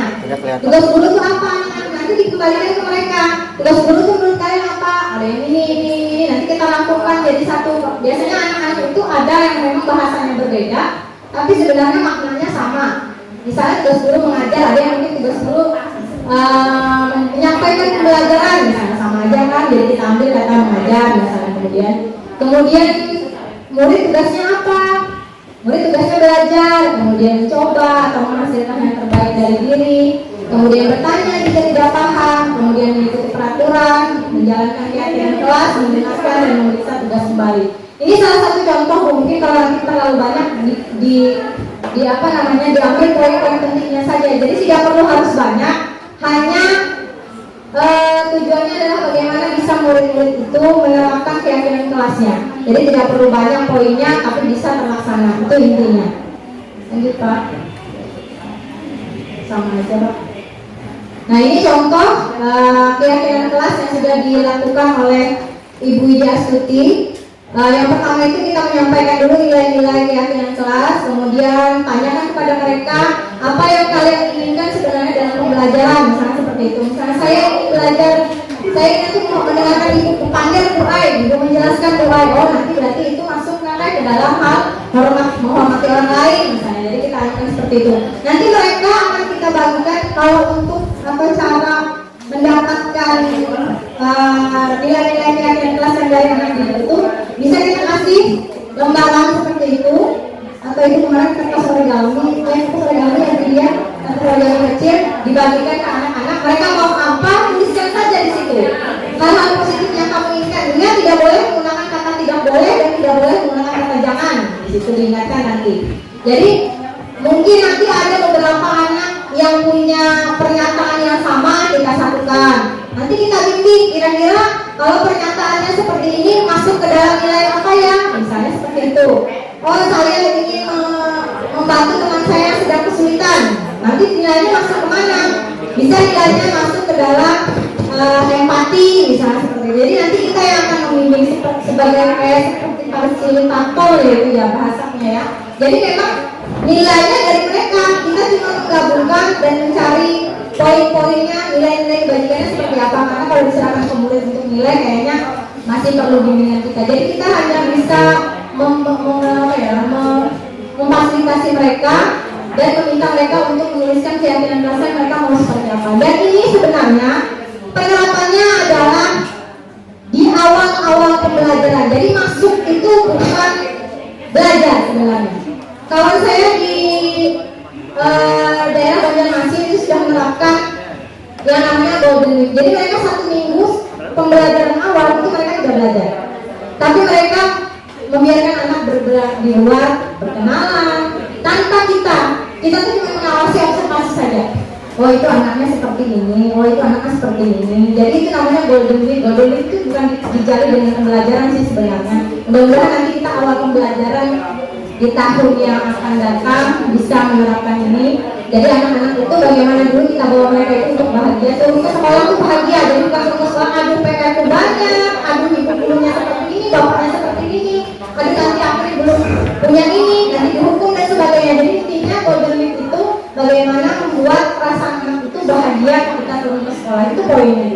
tugas guru itu apa? Nanti dikembalikan ke mereka. Tugas guru itu menurut kalian apa? Ada yang ini. Nanti kita lakukan jadi satu. Biasanya anak-anak itu ada yang memang bahasanya berbeda, tapi sebenarnya maknanya sama. Misalnya tugas guru mengajar, ada yang mungkin tugas guru menyampaikan pembelajaran, misalnya sama aja kan. Jadi kita ambil kata mengajar misalnya. Kemudian murid tugasnya apa? Murid tugasnya belajar, kemudian mencoba atau menghasilkan yang terbaik dari diri, kemudian bertanya jika tidak paham, kemudian mengikuti peraturan, menjalankan keyakinan kelas, mendengarkan dan memeriksa tugas kembali. Ini salah satu contoh. Mungkin kalau nanti terlalu banyak diambil poin-poin pentingnya saja. Jadi tidak perlu harus banyak, hanya tujuannya adalah bagaimana bisa murid-murid itu menerapkan keyakinan kelasnya. Jadi tidak perlu banyak poinnya, tapi bisa terlaksana. Itu intinya. Lanjut Pak. Sama aja Pak. Nah ini contoh keyakinan kelas yang sudah dilakukan oleh Ibu Widya Astuti. Yang pertama itu kita menyampaikan dulu nilai-nilai keyakinan kelas, kemudian tanyakan kepada mereka apa yang kalian inginkan sebenarnya dalam pembelajaran, misalnya seperti itu. Misalnya saya ingin belajar, saya ingin mau mendengarkan ibu panggil Quran, ibu menjelaskan Quran. Oh nanti berarti itu masuk ke dalam hal menghormati orang lain, misalnya. Jadi kita akan seperti itu. Nanti mereka akan kita bagikan kalau untuk cara mendapatkan nilai-nilai keyakinan kelas yang dari anak itu, bisa kita kasih lembaran seperti itu, atau itu kemarin kertas origami yang dia kertas origami kecil dibagikan ke anak-anak. Mereka mau apa, tuliskan saja di situ hal-hal positif yang kamu inginkan. Dia tidak boleh menggunakan kata tidak boleh dan tidak boleh menggunakan kata jangan. Di situ diingatkan nanti. Jadi mungkin nanti ada beberapa anak yang punya pernyataan yang sama, kita satukan. Nanti kita bimbing kira-kira kalau pernyataannya seperti ini masuk ke dalam nilai apa ya? Misalnya seperti itu. Oh saya ingin membantu teman saya yang sedang kesulitan. Nanti nilainya masuk kemana? Bisa nilainya masuk ke dalam empati, misalnya seperti itu. Jadi nanti kita yang akan membimbing sebagai seperti fasilitator yaitu ya bahasanya ya. Jadi memang nilainya dari mereka, kita cuma menggabungkan dan mencari poin-poinnya, nilai-nilai kebajikannya seperti apa, karena kalau diserahkan ke murid untuk nilai kayaknya masih perlu bimbingan kita. Jadi kita hanya bisa memfasilitasi mereka dan meminta mereka untuk menuliskan keyakinan dasar mereka mau seperti apa. Dan ini sebenarnya penerapannya adalah di awal-awal pembelajaran. Jadi masuk itu bukan belajar sebenarnya. Kawan saya di daerah Banjarmasin itu sudah menerapkan yang namanya Golden Week. Jadi mereka 1 minggu pembelajaran awal itu mereka tidak belajar, tapi mereka membiarkan anak bergerak di luar, berkenalan tanpa kita tuh cuma mengawasi, observasi saja. Oh itu anaknya seperti ini, oh itu anaknya seperti ini. Jadi itu namanya Golden Week. Golden Week itu bukan dijalin dengan pembelajaran sih sebenarnya. Mudah-mudahan nanti kita awal pembelajaran di tahun yang akan datang bisa menerapkan ini. Jadi anak-anak itu bagaimana dulu kita bawa mereka itu untuk bahagia. Turun ke sekolah itu bahagia. Jadi bukan turun ke sekolah aduh PK ku banyak, aduh ibu gurunya seperti ini, bapaknya seperti ini, aduh nanti aku belum punya ini, nanti dihukum dan sebagainya. Jadi intinya Golden Week itu bagaimana membuat perasaan anak itu bahagia kita turun ke sekolah, itu poinnya.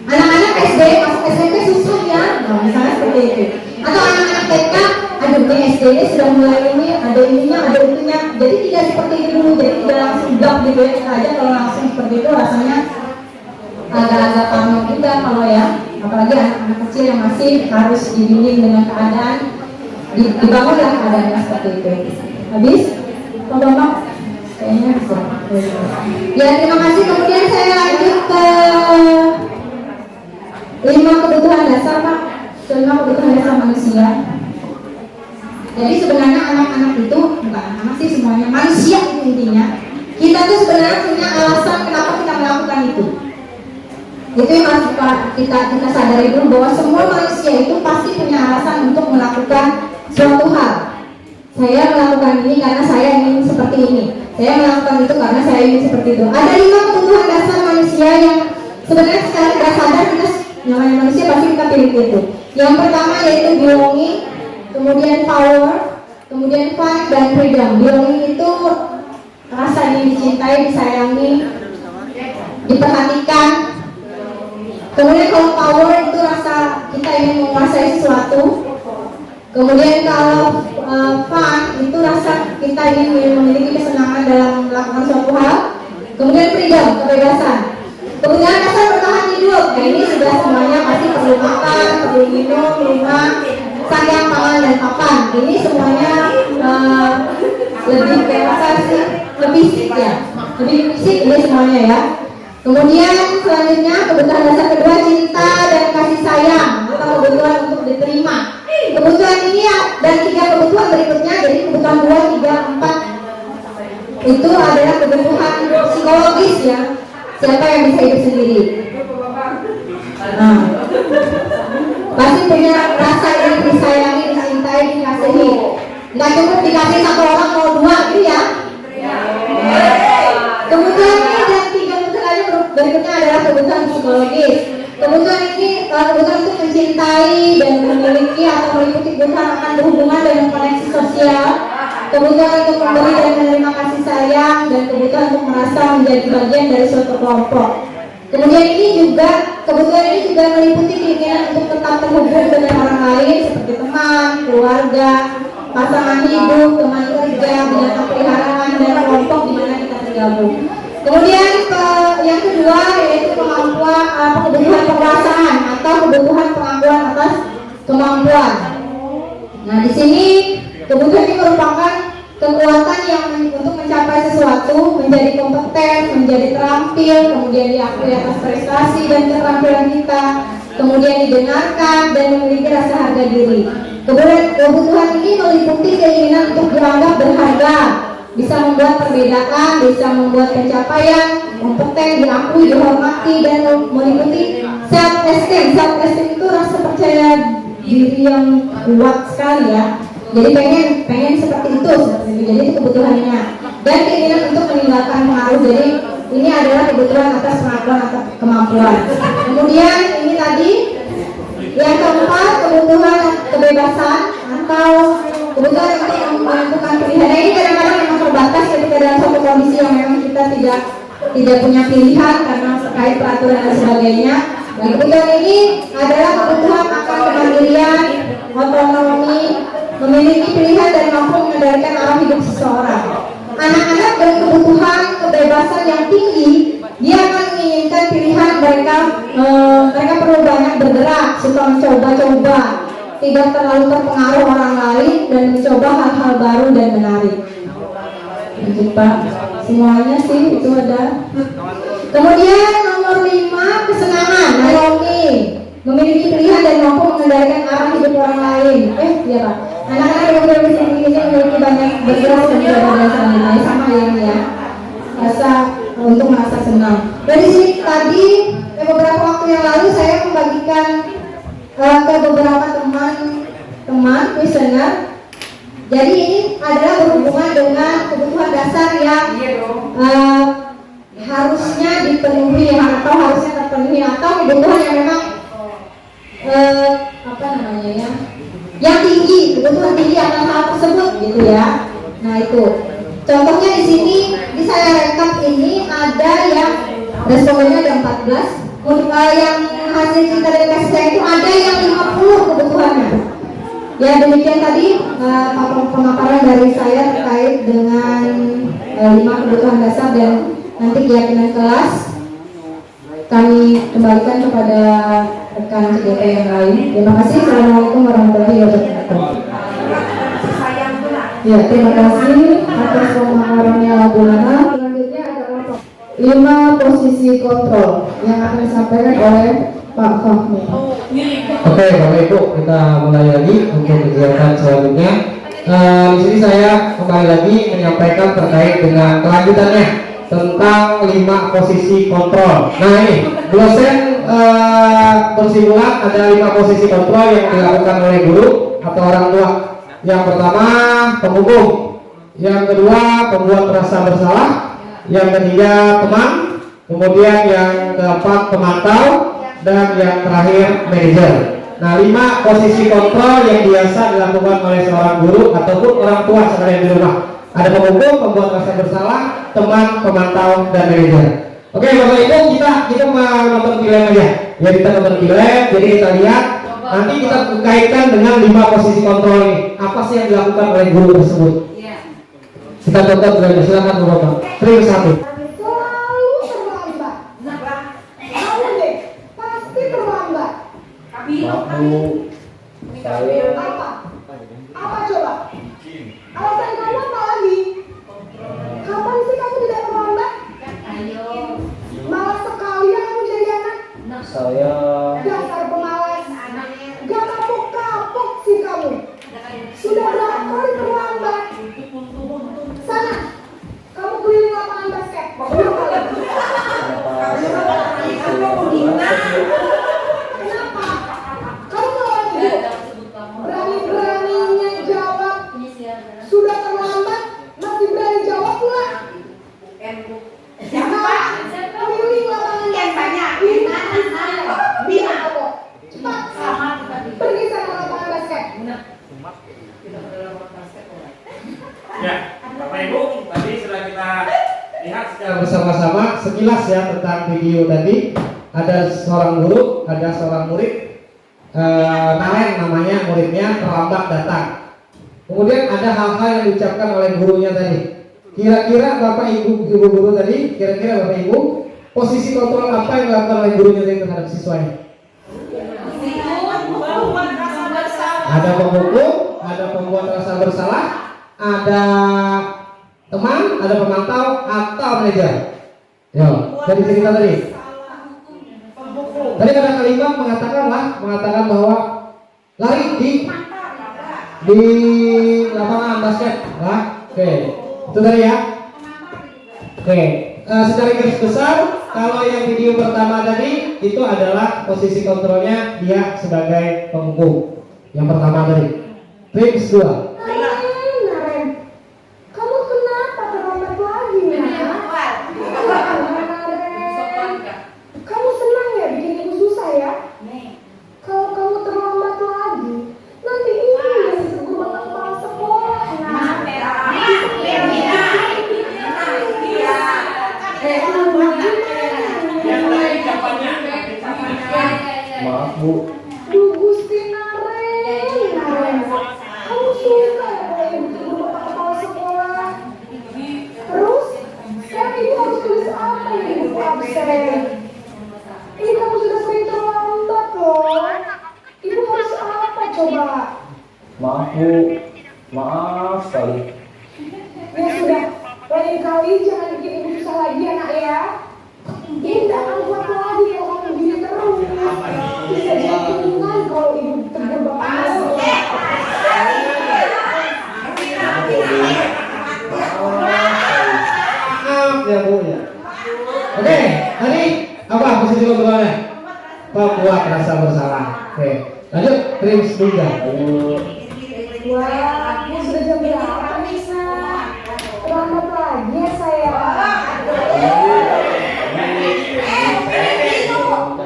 Anak-anak SD masuk SMP susah ya, nah misalnya seperti itu. Atau anak-anak TK, aduh ini SD ini sudah mulai ini, ada ininya, ada itunya. Jadi tidak seperti itu dulu, jadi tidak langsung blok gitu ya. Kita aja kalau langsung seperti itu rasanya agak-agak panik juga kalau ya. Apalagi anak-anak kecil yang masih harus dibimbing dengan keadaan, dibangunlah keadaannya seperti itu. Habis? Bapak? Kayaknya bisa. Ya terima kasih. Kemudian saya lanjut ke 5 kebutuhan dasar Pak. 5 kebutuhan dasar manusia. Jadi sebenarnya anak-anak itu bukan anak-anak sih, semuanya manusia itu intinya. Kita tuh sebenarnya punya alasan kenapa kita melakukan itu. Itu yang harus kita sadari dulu, bahwa semua manusia itu pasti punya alasan untuk melakukan suatu hal. Saya melakukan ini karena saya ingin seperti ini. Saya melakukan itu karena saya ingin seperti itu. Ada 5 kebutuhan dasar manusia yang sebenarnya secara tidak sadar kita namanya manusia pasti kita pilih itu. Yang pertama yaitu belonging, kemudian power, kemudian fun dan freedom. Belonging itu rasa ingin dicintai, disayangi, diperhatikan. Kemudian kalau power itu rasa kita ingin menguasai sesuatu. Kemudian kalau fun itu rasa kita ingin memiliki kesenangan dalam melakukan suatu hal. Kemudian freedom, kebebasan. Kemudian dasar bertahan hidup. Nah ini sudah semuanya pasti perlu makan, perlu minum, rumah, sayang, pangan dan papan. Ini semuanya lebih kayak apa sih? Lebih fisik ya. Lebih fisik ini semuanya ya. Kemudian selanjutnya kebutuhan dasar kedua, cinta dan kasih sayang atau kebutuhan untuk diterima. Kebutuhan ini ya, dan 3 kebutuhan berikutnya, jadi kebutuhan 2, 3, 4 itu adalah kebutuhan psikologis ya. Siapa yang bisa hidup sendiri? Nah, pasti punya rasa yang disayangi, dicintai, dikasihi. Nggak cukup dikasih 1 orang, mau 2 gitu ya. Kebutuhan ini dan 3 kebutuhan lain berikutnya adalah kebutuhan psikologis. Kebutuhan ini kebutuhan untuk mencintai dan memiliki atau meliputi kebutuhan akan berhubungan dengan koneksi sosial, kebutuhan untuk memberi dan menerima kasih sayang, dan kebutuhan untuk merasa menjadi bagian dari suatu kelompok. Kemudian ini juga kebutuhan ini juga meliputi keinginan untuk tetap terhubung dengan orang lain seperti teman, keluarga, pasangan hidup, teman kerja, binatang peliharaan dan kelompok di mana kita tergabung. Kemudian yang kedua yaitu kemampuan kebutuhan penguasaan atau kebutuhan pengakuan atas kemampuan. Nah di sini kebutuhan ini merupakan kekuatan yang untuk mencapai sesuatu, menjadi kompeten, menjadi terampil, kemudian diakui atas prestasi dan keterampilan kita, kemudian didengarkan dan memiliki rasa harga diri. Kebutuhan ini meliputi keinginan untuk dianggap berharga, bisa membuat perbedaan, bisa membuat pencapaian, kompeten, diakui, dihormati, dan meliputi self esteem. Self esteem itu rasa percaya diri yang kuat sekali ya. Jadi pengen seperti itu. Jadi itu kebutuhannya. Dan keinginan untuk meninggalkan pengaruh. Jadi ini adalah kebutuhan atas pengakuan atau kemampuan. Kemudian ini tadi yang keempat, kebutuhan kebebasan atau kebutuhan untuk menentukan pilihan. Ini kadang-kadang memang terbatas ketika dalam suatu kondisi yang memang kita tidak tidak punya pilihan karena terkait peraturan dan sebagainya. Dan kebutuhan ini adalah kebutuhan akan kemandirian, otonomi, memiliki pilihan dan mampu mengendalikan arah hidup seseorang. Anak-anak dengan kebutuhan kebebasan yang tinggi, dia akan menginginkan pilihan mereka. Mereka perlu banyak bergerak, suka mencoba-coba, tidak terlalu terpengaruh orang lain dan mencoba hal-hal baru dan menarik. Lanjut Pak, semuanya sih itu ada. Kemudian nomor 5, kesenangan. Naomi memiliki pilihan dan mampu mengendalikan arah hidup orang lain. Iya Pak. Anak-anak yang berbisa ini memiliki banyak bergerak dan mencoba dan selanjutnya sama ya. Rasa untuk merasa senang. Dari sini tadi beberapa waktu yang lalu saya membagikan ke beberapa teman listener. Jadi ini adalah berhubungan dengan kebutuhan dasar yang harusnya dipenuhi atau harusnya terpenuhi atau kebutuhan yang memang yang tinggi, kebutuhan tinggi akan hal tersebut gitu ya. Nah itu contohnya di sini di saya rekap ini ada yang responnya ada 14. Yang hasil cerita dari kasih saya itu ada yang 50 kebutuhannya. Ya demikian tadi pemaparan dari saya terkait dengan 5 kebutuhan dasar dan nanti keyakinan kelas kami kembalikan kepada rekan CGP yang lain. Terima kasih. Assalamualaikum warahmatullahi wabarakatuh. Ya terima kasih atas pemaparannya Bu Nana. Selanjutnya adalah 5 posisi kontrol yang akan disampaikan oleh Pak Fahmi. Oke, Bapak Ibu, kita mulai lagi untuk kegiatan selanjutnya. Di sini saya kembali lagi menyampaikan terkait dengan kelanjutannya tentang 5 posisi kontrol. Nah ini dosen bersimpulan ada 5 posisi kontrol yang dilakukan oleh guru atau orang tua. Yang pertama penghukum, yang kedua pembuat rasa bersalah, yang ketiga teman, kemudian yang keempat pemantau, dan yang terakhir manajer. Nah 5 posisi kontrol yang biasa dilakukan oleh seorang guru ataupun orang tua sekalian di rumah. Ada penghukum, pembuat rasa bersalah, teman, pemantau, dan manajer. Oke Bapak Ibu, kita mau nonton film aja. Ya kita nonton film, jadi kita lihat. Nanti kita kaitkan dengan 5 posisi kontrol ini. Apa sih yang dilakukan oleh guru tersebut? Kita tonton filmnya, silakan Bapak. Trim 1. Waktu saya Apa coba? Alasan kamu apa lagi? Kapan sih kamu tidak terlambat? Malas sekali ya kamu jadi anak. saya Dasar pemalas. Gak kapok-kapok sih kamu. Sudah berapa kali terlambat? Sana, kamu keliling lapangan basket. Kenapa? Kamu ngelawan ibu? Berani-beraninya jawab. Sudah terlambat, masih berani jawab pula. Keliling lapangan basket. Cepat. Pergi sana lapangan basket. Ya, Bapak Ibu, tadi sudah kita lihat secara bersama-sama sekilas ya tentang video tadi. Ada seorang guru, ada seorang murid, Nalen namanya, muridnya terlambat datang. Kemudian ada hal-hal yang diucapkan oleh gurunya tadi. Kira-kira Bapak Ibu guru tadi, kira-kira Bapak Ibu posisi kontrol apa yang dilakukan oleh gurunya tadi terhadap siswanya? Ada penghukum, ada pembuat rasa bersalah, ada teman, ada pemantau, atau manajer. Yo, dari cerita tadi. Tadi ada kalimat mengatakan bahwa lari di lapangan basket. Oke, itu tadi ya. Oke, secara garis besar, kalau yang video pertama tadi itu adalah posisi kontrolnya dia sebagai penghukum. Yang pertama tadi. Tips 2. Naren, kamu kenapa terlambat lagi, Naren? Kamu senang ya bikin ibu susah ya? Kalau kamu terlambat lagi, nanti ibu yang ditegur sama kepala sekolah. Maaf sekali. Ya sudah, lain kali jangan bikin ibu susah lagi ya nak ya. Ibu tidak akan kuat lagi kalau kamu begini terus. Bisa jadi kan kalau ibu tegur bapak Maaf ya Bu ya. Oke, tadi apa posisi kontrolnya? Membuat rasa bersalah. Oke, lanjut Prince Duga. wah, ini sudah jam berapa nih, Nak? Terlambat lagi ya saya.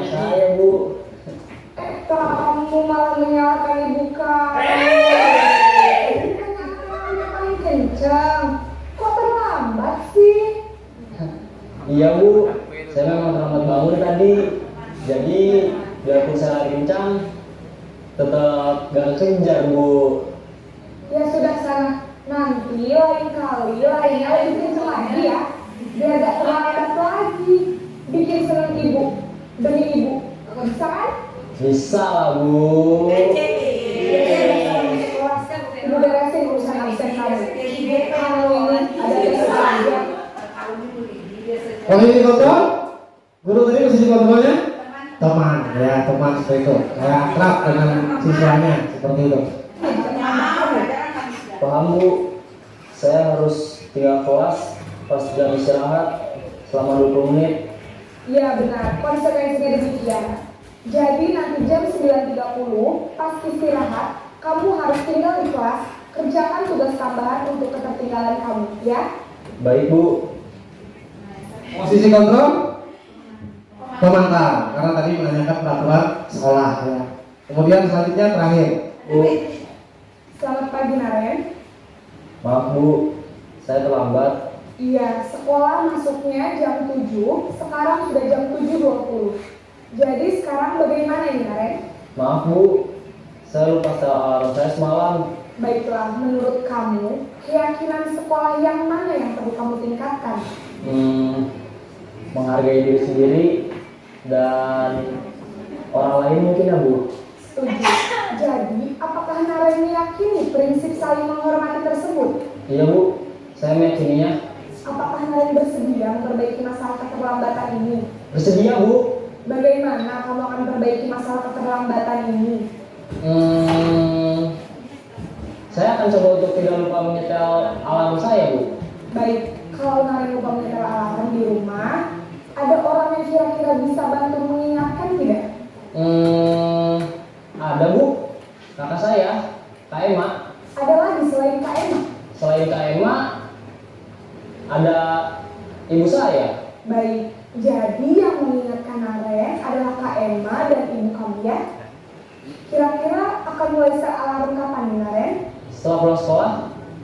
Saya Bu. Kamu malah menyalahkan ibu kamu. Ini kan nyalakannya paling kencang. Kok terlambat sih? Iya Bu, saya memang terlambat bangun tadi. Jadi biarpun saya lari kencang, tetap gak kejar Bu. Ya sudah sana. Nanti lain kali lainnya lebih kencang lagi ya. Biar gak terlambat lagi. Bikin senang ibu demi ibu. Bisa kan? Bisa lah Bu. Ibu beresin urusan absen kamu. Kalau ini ada besok aja. Posisi kontrol? Guru tadi posisi kontrolnya? Teman, ya teman seperti itu. Kayak akrab dengan siswanya seperti itu. Paham Bu, saya harus tinggal kelas pas jam istirahat selama 20 menit. Iya benar, konsekuensinya demikian. Jadi nanti jam 9.30 pas istirahat, kamu harus tinggal di kelas, kerjakan tugas tambahan untuk ketertinggalan kamu, ya? Baik Bu. Posisi kontrol? Pemantau, karena tadi menanyakan peraturan sekolah ya. Kemudian selanjutnya terakhir Bu, Selamat pagi Naren. maaf Bu, saya terlambat. Iya, sekolah masuknya jam 7, sekarang sudah jam 7.20. Jadi sekarang bagaimana ini Naren? Maaf Bu, saya lupa setel alarm saya semalam. Baiklah, menurut kamu, keyakinan sekolah yang mana yang perlu kamu tingkatkan? Menghargai diri sendiri dan orang lain mungkin ya Bu. Setuju. Jadi, apakah Naren meyakini prinsip saling menghormati tersebut? Iya Bu, saya meyakininya. Apakah Naren bersedia memperbaiki masalah keterlambatan ini? Bersedia Bu. Bagaimana kamu akan memperbaiki masalah keterlambatan ini? Saya akan coba untuk tidak lupa menyetel alarm saya Bu. Baik, kalau Naren lupa menyetel alarm di rumah, ada orang yang kira-kira bisa bantu mengingatkan tidak? Ada Bu, kakak saya, Kak Emma. Ada lagi selain Kak Emma? Selain Kak Emma, ada ibu saya. Baik, jadi yang mengingatkan Naren adalah Kak Emma dan ibu kamu ya? Kira-kira akan mulai set alarm kapan nih Naren? Setelah pulang sekolah,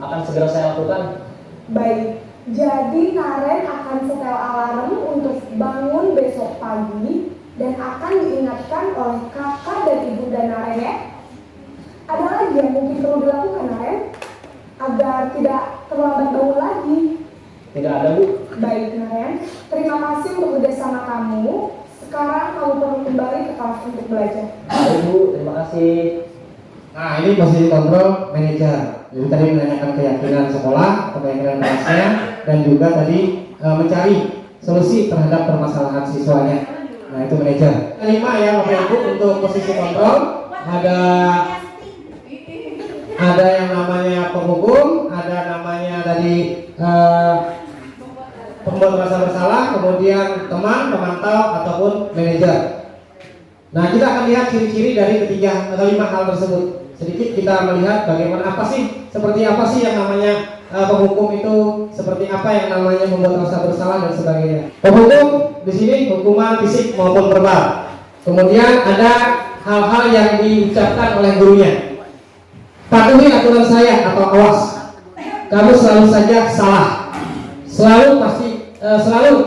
akan segera saya lakukan. Baik, jadi Naren akan setel alarm untuk bangun besok pagi dan akan diingatkan oleh kakak dan ibu dan Naren ya. Ada lagi yang mungkin perlu dilakukan Naren agar tidak terlambat bangun lagi? Tidak ada Bu. Baik Naren, terima kasih untuk kerjasama kamu. Sekarang kamu perlu kembali ke kelas untuk belajar. Baik Bu, terima kasih. Nah, ini posisi kontrol manajer. Jadi tadi menanyakan keyakinan sekolah, keyakinan kelasnya, dan juga tadi mencari solusi terhadap permasalahan siswanya. Nah, itu manajer. Kelima ya Bapak Ibu untuk posisi kontrol ada yang namanya penghukum, ada namanya tadi pembuat rasa bersalah, kemudian teman, pemantau ataupun manajer. Nah, kita akan lihat ciri-ciri dari ketiga atau 5 hal tersebut. Sedikit kita melihat bagaimana seperti apa sih yang namanya penghukum itu, seperti apa yang namanya membuat rasa bersalah dan sebagainya. Penghukum di sini hukuman fisik maupun verbal. Kemudian ada hal-hal yang diucapkan oleh gurunya. Patuhi aturan saya atau awas. Kamu selalu saja salah. Selalu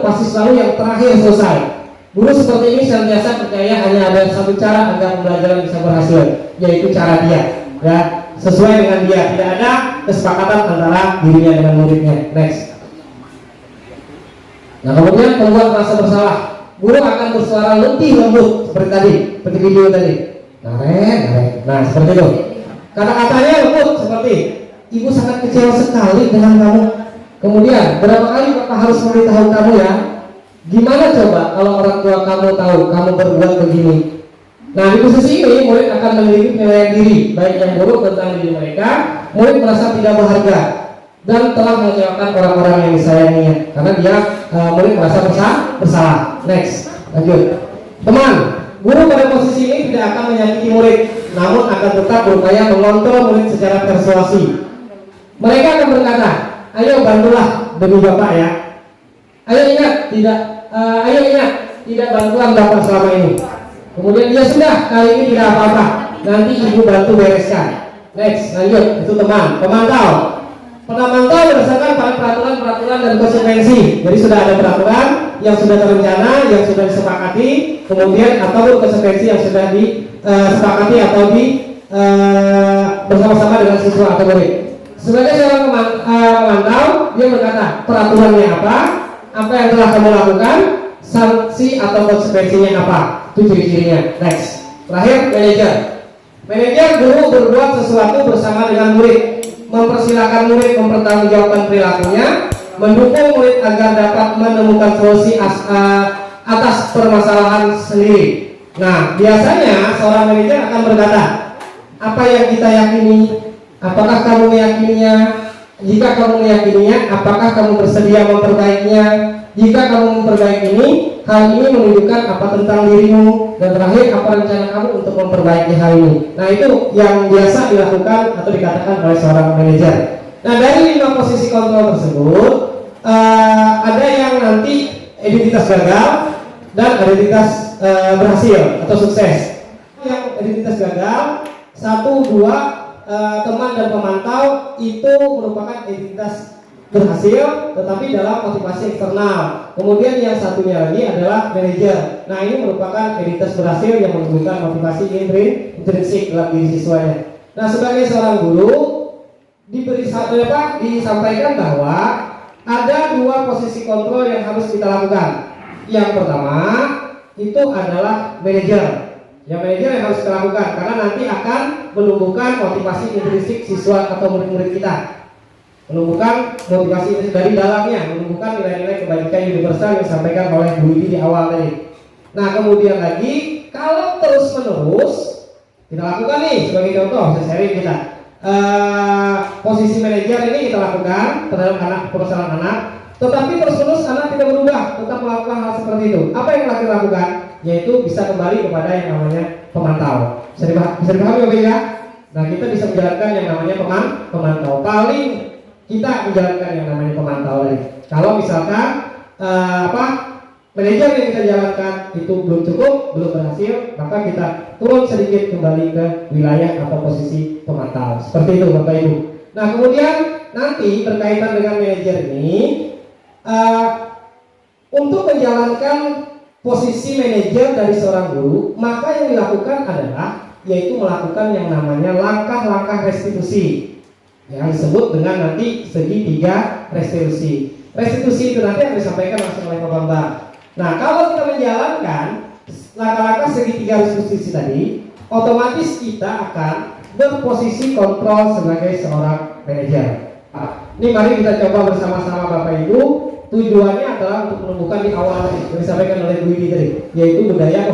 pasti yang terakhir selesai. Guru seperti ini senantiasa percaya hanya ada satu cara agar pembelajaran bisa berhasil, yaitu cara dia, ya, sesuai dengan dia. Tidak ada kesepakatan antara dirinya dengan muridnya. Next. Nah, kemudian pembuat rasa bersalah. Guru akan bersuara lebih lembut seperti tadi, seperti video tadi. Naren. Nah, seperti itu. Kata-katanya lembut seperti ibu sangat kecewa sekali dengan kamu. Kemudian berapa kali bapak harus memberitahu kamu ya? Gimana coba kalau orang tua kamu tahu kamu berbuat begini? Nah, di posisi ini murid akan memiliki penilaian diri baik yang buruk tentang diri mereka. Murid merasa tidak berharga dan telah mengecewakan orang-orang yang disayanginya karena dia murid merasa bersalah. Next, lanjut. Teman, guru pada posisi ini tidak akan menyakiti murid, namun akan tetap berupaya mengontrol murid secara persuasi. Mereka akan berkata, ayo bantulah demi bapak ya. Ayo ingat tidak bantuan bapak selama ini. Kemudian dia sudah kali ini tidak apa-apa, nanti ibu bantu bereskan. Next, lanjut. Itu teman, pemantau. Pemantau berdasarkan pada peraturan-peraturan dan konsekuensi. Jadi sudah ada peraturan yang sudah terencana, yang sudah disepakati, kemudian ataupun konsekuensi yang sudah disepakati atau bersama-sama dengan siswa atau murid. Sebagai seorang pemantau, dia berkata peraturannya apa yang telah kamu lakukan, sanksi atau konsekuensinya apa, itu ciri-cirinya. Next, terakhir manajer. Manajer guru berbuat sesuatu bersama dengan murid, mempersilahkan murid mempertanggungjawabkan perilakunya, mendukung murid agar dapat menemukan solusi atas permasalahan sendiri. Nah, biasanya seorang manajer akan berkata, apa yang kita yakini, apakah kamu meyakininya? Jika kamu meyakininya, apakah kamu bersedia memperbaikinya? Jika kamu memperbaiki ini, hal ini menunjukkan apa tentang dirimu, dan terakhir apa rencana kamu untuk memperbaiki hal ini. Nah, itu yang biasa dilakukan atau dikatakan oleh seorang manajer. Nah, dari 5 posisi kontrol tersebut, ada yang nanti identitas gagal dan identitas berhasil atau sukses. Yang identitas gagal, 1, 2 teman dan pemantau itu merupakan identitas berhasil, tetapi dalam motivasi eksternal. Kemudian yang satunya lagi adalah manajer. Nah, ini merupakan identitas berhasil yang menunjukkan motivasi intrinsik dalam diri siswanya. Nah, sebagai seorang guru disampaikan bahwa ada 2 posisi kontrol yang harus kita lakukan. Yang pertama itu adalah manajer. Yang manajer yang harus kita lakukan karena nanti akan menumbuhkan motivasi intrinsik siswa atau murid-murid kita. Menumbuhkan motivasi dari dalamnya, menumbuhkan nilai-nilai kebaikan universal yang disampaikan oleh Bu Idi di awal tadi. Nah, kemudian lagi kalau terus-menerus kita lakukan nih sebagai contoh, saya sharing kita posisi manajer ini kita lakukan terhadap anak, permasalahan anak, tetapi terus-menerus anak tidak berubah, tetap melakukan hal seperti itu. Apa yang kita lakukan? Yaitu bisa kembali kepada yang namanya pemantau. Bisa dipahami ya? Nah, kita bisa menjalankan yang namanya pemantau. Paling kita menjalankan yang namanya pemantau lagi. Kalau misalkan manajer yang kita jalankan itu belum cukup, belum berhasil, maka kita turun sedikit kembali ke wilayah atau posisi pemantau. Seperti itu Bapak Ibu. Nah, kemudian nanti berkaitan dengan manajer ini, untuk menjalankan posisi manajer dari seorang guru, maka yang dilakukan adalah yaitu melakukan yang namanya langkah-langkah restitusi. Yang disebut dengan nanti segitiga restitusi. Restitusi itu nanti akan disampaikan langsung oleh Pak Bambang. Nah, kalau kita menjalankan langkah-langkah segitiga restitusi tadi, otomatis kita akan berposisi kontrol sebagai seorang manajer. Ini mari kita coba bersama-sama Bapak Ibu. Tujuannya adalah untuk menumbuhkan di awal yang disampaikan oleh Bu Idi tadi, yaitu budaya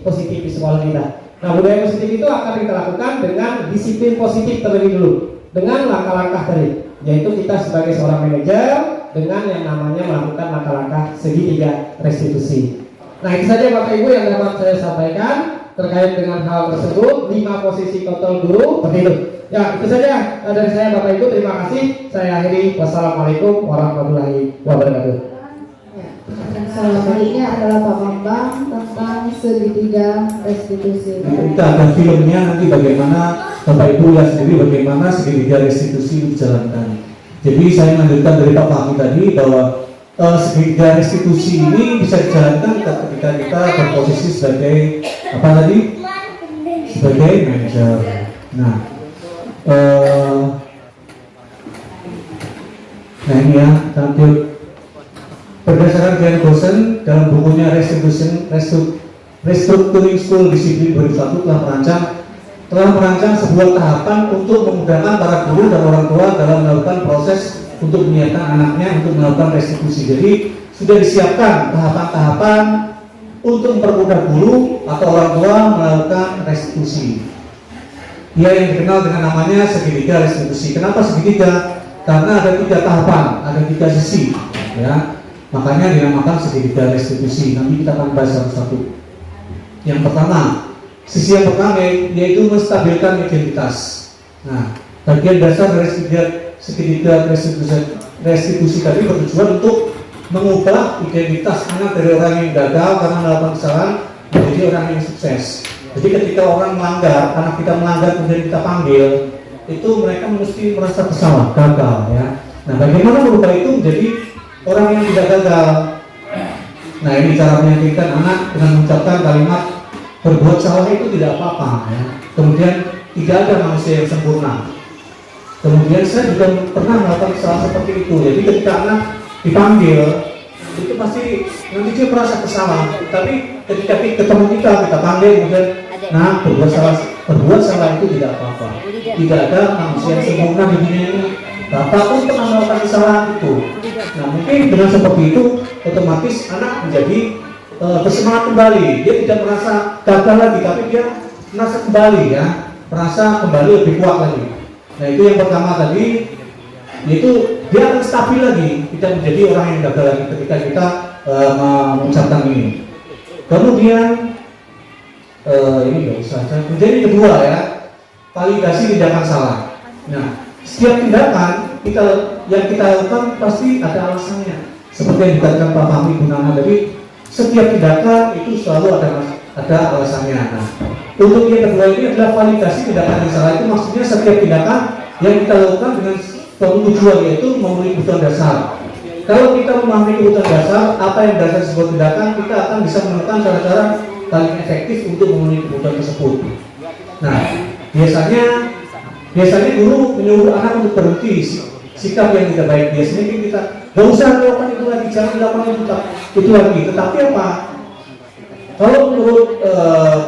positif di sekolah kita. Nah, budaya positif itu akan kita lakukan dengan disiplin positif terlebih dulu. Dengan langkah-langkah tadi, yaitu kita sebagai seorang manajer dengan yang namanya melakukan langkah-langkah segitiga restitusi. Nah, itu saja Bapak Ibu yang dapat saya sampaikan terkait dengan hal tersebut. 5 posisi kontrol guru seperti itu. Ya, itu saja dari saya Bapak Ibu. Terima kasih. Saya akhiri. Wassalamualaikum warahmatullahi wabarakatuh. Yang selanjutnya adalah Pak Bambang tentang segitiga restitusi. Kita akan filmnya nanti bagaimana Bapak Ibu lihat sendiri bagaimana segitiga restitusi dijalankan. Jadi saya melanjutkan dari Pak Fahmi tadi bahwa segitiga restitusi ini bisa dijalankan ketika kita berposisi sebagai apa tadi? Sebagai manajer. Nah, ini ya, tampil berdasarkan Glenn Gosen dalam bukunya Restructuring School Discipline 2001 telah merancang telah merancang sebuah tahapan untuk memudahkan para guru dan orang tua dalam melakukan proses untuk menyiapkan anaknya untuk melakukan restitusi. Jadi sudah disiapkan tahapan-tahapan untuk mempermudah guru atau orang tua melakukan restitusi. Ia yang dikenal dengan namanya segitiga restitusi. Kenapa segitiga? Karena ada 3 tahapan, ada 3 sisi, ya. Makanya dinamakan segitiga restitusi. Nanti kita akan bahas satu-satu. Yang pertama, sisi yang pertama yaitu menstabilkan identitas. Nah, bagian dasar dari segitiga restitusi tadi bertujuan untuk mengubah identitas anak dari orang yang gagal karena melakukan kesalahan menjadi orang yang sukses. Jadi ketika orang melanggar, anak kita melanggar kemudian kita panggil, itu mereka mesti merasa bersalah, gagal, ya. Nah, bagaimana merubah itu menjadi orang yang tidak gagal? Nah, ini cara meyakinkan anak dengan mengucapkan kalimat berbuat salah itu tidak apa-apa, ya. Kemudian tidak ada manusia yang sempurna. Kemudian saya juga pernah melakukan kesalahan seperti itu. Jadi ketika anak dipanggil, itu pasti nanti dia merasa bersalah. Tapi ketika ketemu kita panggil, kemudian nah berbuat salah itu tidak apa-apa. Tidak ada manusia yang sempurna di dunia ini. Bapak pun pernah melakukan kesalahan itu. Nah, mungkin dengan seperti itu otomatis anak menjadi bersemangat kembali. Dia tidak merasa gagal lagi, tapi dia merasa kembali, ya, merasa kembali lebih kuat lagi. Nah, itu yang pertama tadi, yaitu dia akan stabil lagi, tidak menjadi orang yang gagal lagi ketika kita mengucapkan ini. Kemudian ini nggak usah. Kemudian yang kedua, ya, validasi tindakan salah. Nah, setiap tindakan yang kita lakukan pasti ada alasannya. Seperti yang dikatakan Pak Fahmi Gunawan tadi, setiap tindakan itu selalu ada alasannya. Nah, untuk yang kedua ini adalah validasi tindakan yang salah. Itu maksudnya setiap tindakan yang kita lakukan dengan suatu tujuan, yaitu memenuhi kebutuhan dasar. Kalau kita memahami kebutuhan dasar, apa yang dasar sebuah tindakan, kita akan bisa menemukan cara-cara paling efektif untuk memenuhi kebutuhan tersebut. Nah, biasanya guru menyuruh anak untuk berhenti sikap yang tidak baik. Biasanya kita nggak usah melakukan itu lagi, jangan lakukan itu lagi. Tetapi apa? Kalau menurut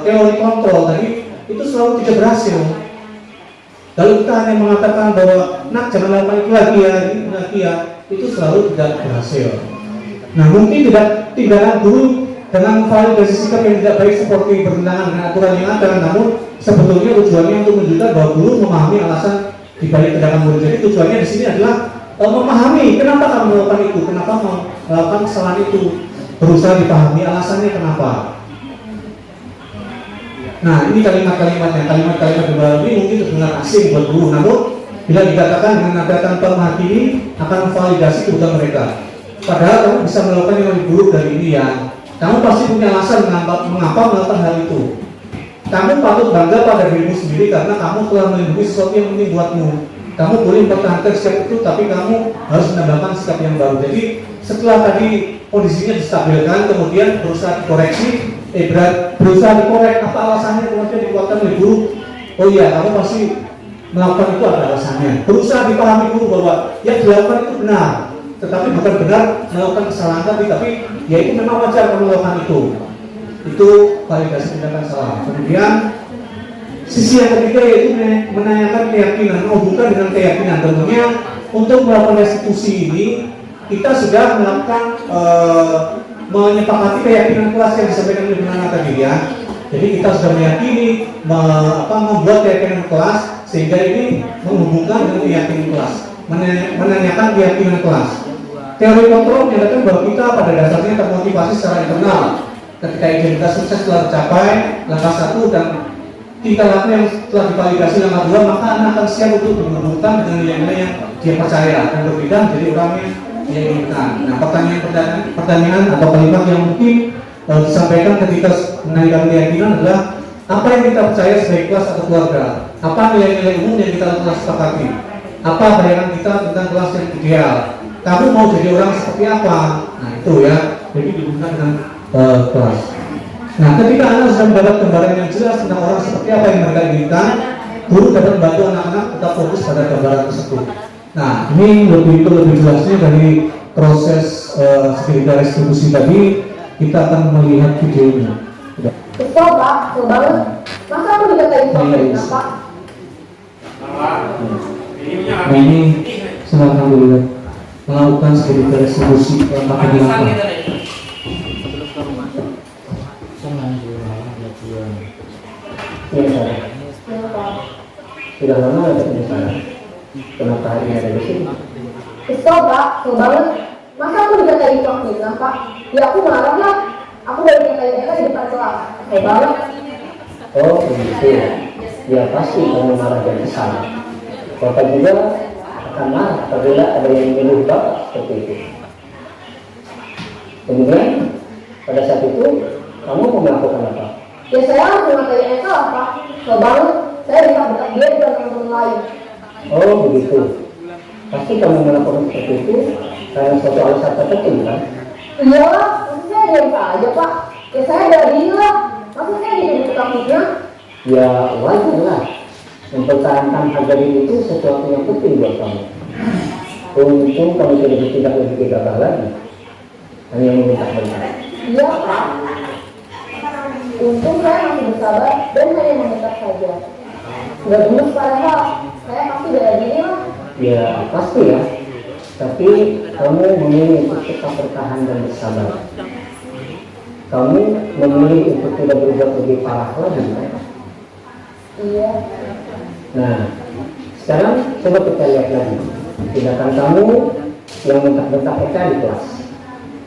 teori kontrol tadi, itu selalu tidak berhasil. Kalau kita hanya mengatakan bahwa nak jangan lakukan itu lagi ya, itu selalu tidak berhasil. Nah, mungkin tindakan guru dengan validasi sikap yang tidak baik seperti bertentangan dengan aturan yang ada, namun sebetulnya tujuannya untuk menunjukkan bahwa guru memahami alasan di balik tindakan murid. Jadi tujuannya di sini adalah memahami kenapa kamu melakukan itu, kenapa melakukan kesalahan itu, berusaha dipahami alasannya kenapa. Nah, ini kalimat-kalimatnya, kalimat-kalimat kedua ini mungkin terdengar asing buat guru, namun bila dikatakan dengan nada tanpa menghakimi akan memvalidasi kebutuhan mereka. Padahal kamu bisa melakukan yang lebih buruk dari ini, ya. Kamu pasti punya alasan mengapa melakukan hal itu. Kamu patut bangga pada dirimu sendiri karena kamu telah melindungi sesuatu yang penting buatmu. Kamu boleh mempertahankan sikap itu, tapi kamu harus menambahkan sikap yang baru. Jadi setelah tadi kondisinya distabilkan, kemudian berusaha dikoreksi, berusaha dikorek apa alasannya, kemudian dikuatkan oleh guru. Oh iya, kamu pasti melakukan itu ada alasannya. Berusaha dipahami guru bahwa yang dilakukan itu benar, tetapi bukan benar melakukan kesalahan tapi ya itu memang wajar kamu melakukan itu. Itu validasi tindakan salah. Kemudian sisi yang ketiga yaitu menanyakan keyakinan, menghubungkan dengan keyakinan. Tentunya untuk melakukan restitusi ini kita sudah melakukan menyepakati keyakinan kelas yang disampaikan oleh Bunana tadi, ya. Jadi kita sudah meyakini membuat keyakinan kelas sehingga ini menghubungkan dengan keyakinan kelas, menanyakan keyakinan kelas. Teori kontrol menyatakan bahwa kita pada dasarnya termotivasi secara internal. Ketika identitas sukses telah tercapai, langkah 1 dan tingkah laku yang telah divalidasi langkah 2, maka anak akan siap untuk menghubungkan dengan nilai-nilai yang dia percaya dan berbeda menjadi orang yang dia inginkan. Nah, pertanyaan atau kalimat yang mungkin disampaikan ketika menaikkan keyakinan adalah apa yang kita percaya sebagai kelas atau keluarga, apa nilai-nilai umum yang kita telah sepakati, apa bayangan kita tentang kelas yang ideal, kamu mau jadi orang seperti apa. Nah, itu, ya, jadi dihubungkan dengan kelas. Nah, ketika anak sudah mendapat gambaran yang jelas tentang orang seperti apa yang mereka inginkan, guru dapat membantu anak-anak tetap fokus pada gambaran tersebut. Nah, ini lebih jelasnya dari proses segitiga restitusi tadi. Kita akan melihat videonya. Betul, Pak, betul banget. Masa aku dikatain fitnah, Pak. Nah ini sudah alhamdulillah melakukan sedikit restitusi pakai dilapor. Iya, sudah lama ada penyesalan. Kenapa hari ini ada di sini? Kesel, Pak, kesel banget. Masa aku dikatain fitnah, Pak? Ya aku marah lah. Aku baru dikatain Eka di depan kelas. Kesel banget. Oh begitu. Ya pasti kamu marah dan kesal. Bapak juga akan marah apabila ada yang menuduh Bapak seperti itu. Kemudian pada saat itu kamu mau melakukan apa? Ya saya harus mengatain Eka lah, Pak. Kesel banget. Saya bentak-bentak dia dengan teman-teman lain. Oh begitu. Pasti kamu melakukan seperti itu karena suatu alasan tertentu kan? Iya lah, masa saya diam saja, Pak. Ya saya dari lah. Masa saya jadi tukangnya? Ya wajar lah. Mempertahankan harga diri itu sesuatu yang penting buat kamu. Untung kamu tidak bertindak lebih gegabah lagi, hanya meminta-minta. Iya, Pak. Untung saya masih bersabar dan hanya meminta saja. Sudah gemes padahal. Saya pasti bela diri lah. Ya pasti ya. Tapi kamu memilih untuk tetap bertahan dan bersabar. Kamu memilih untuk tidak berbuat lebih parah lagi kan? Iya. Nah, sekarang coba kita lihat lagi tindakan kamu yang bentak-bentak Eka di kelas.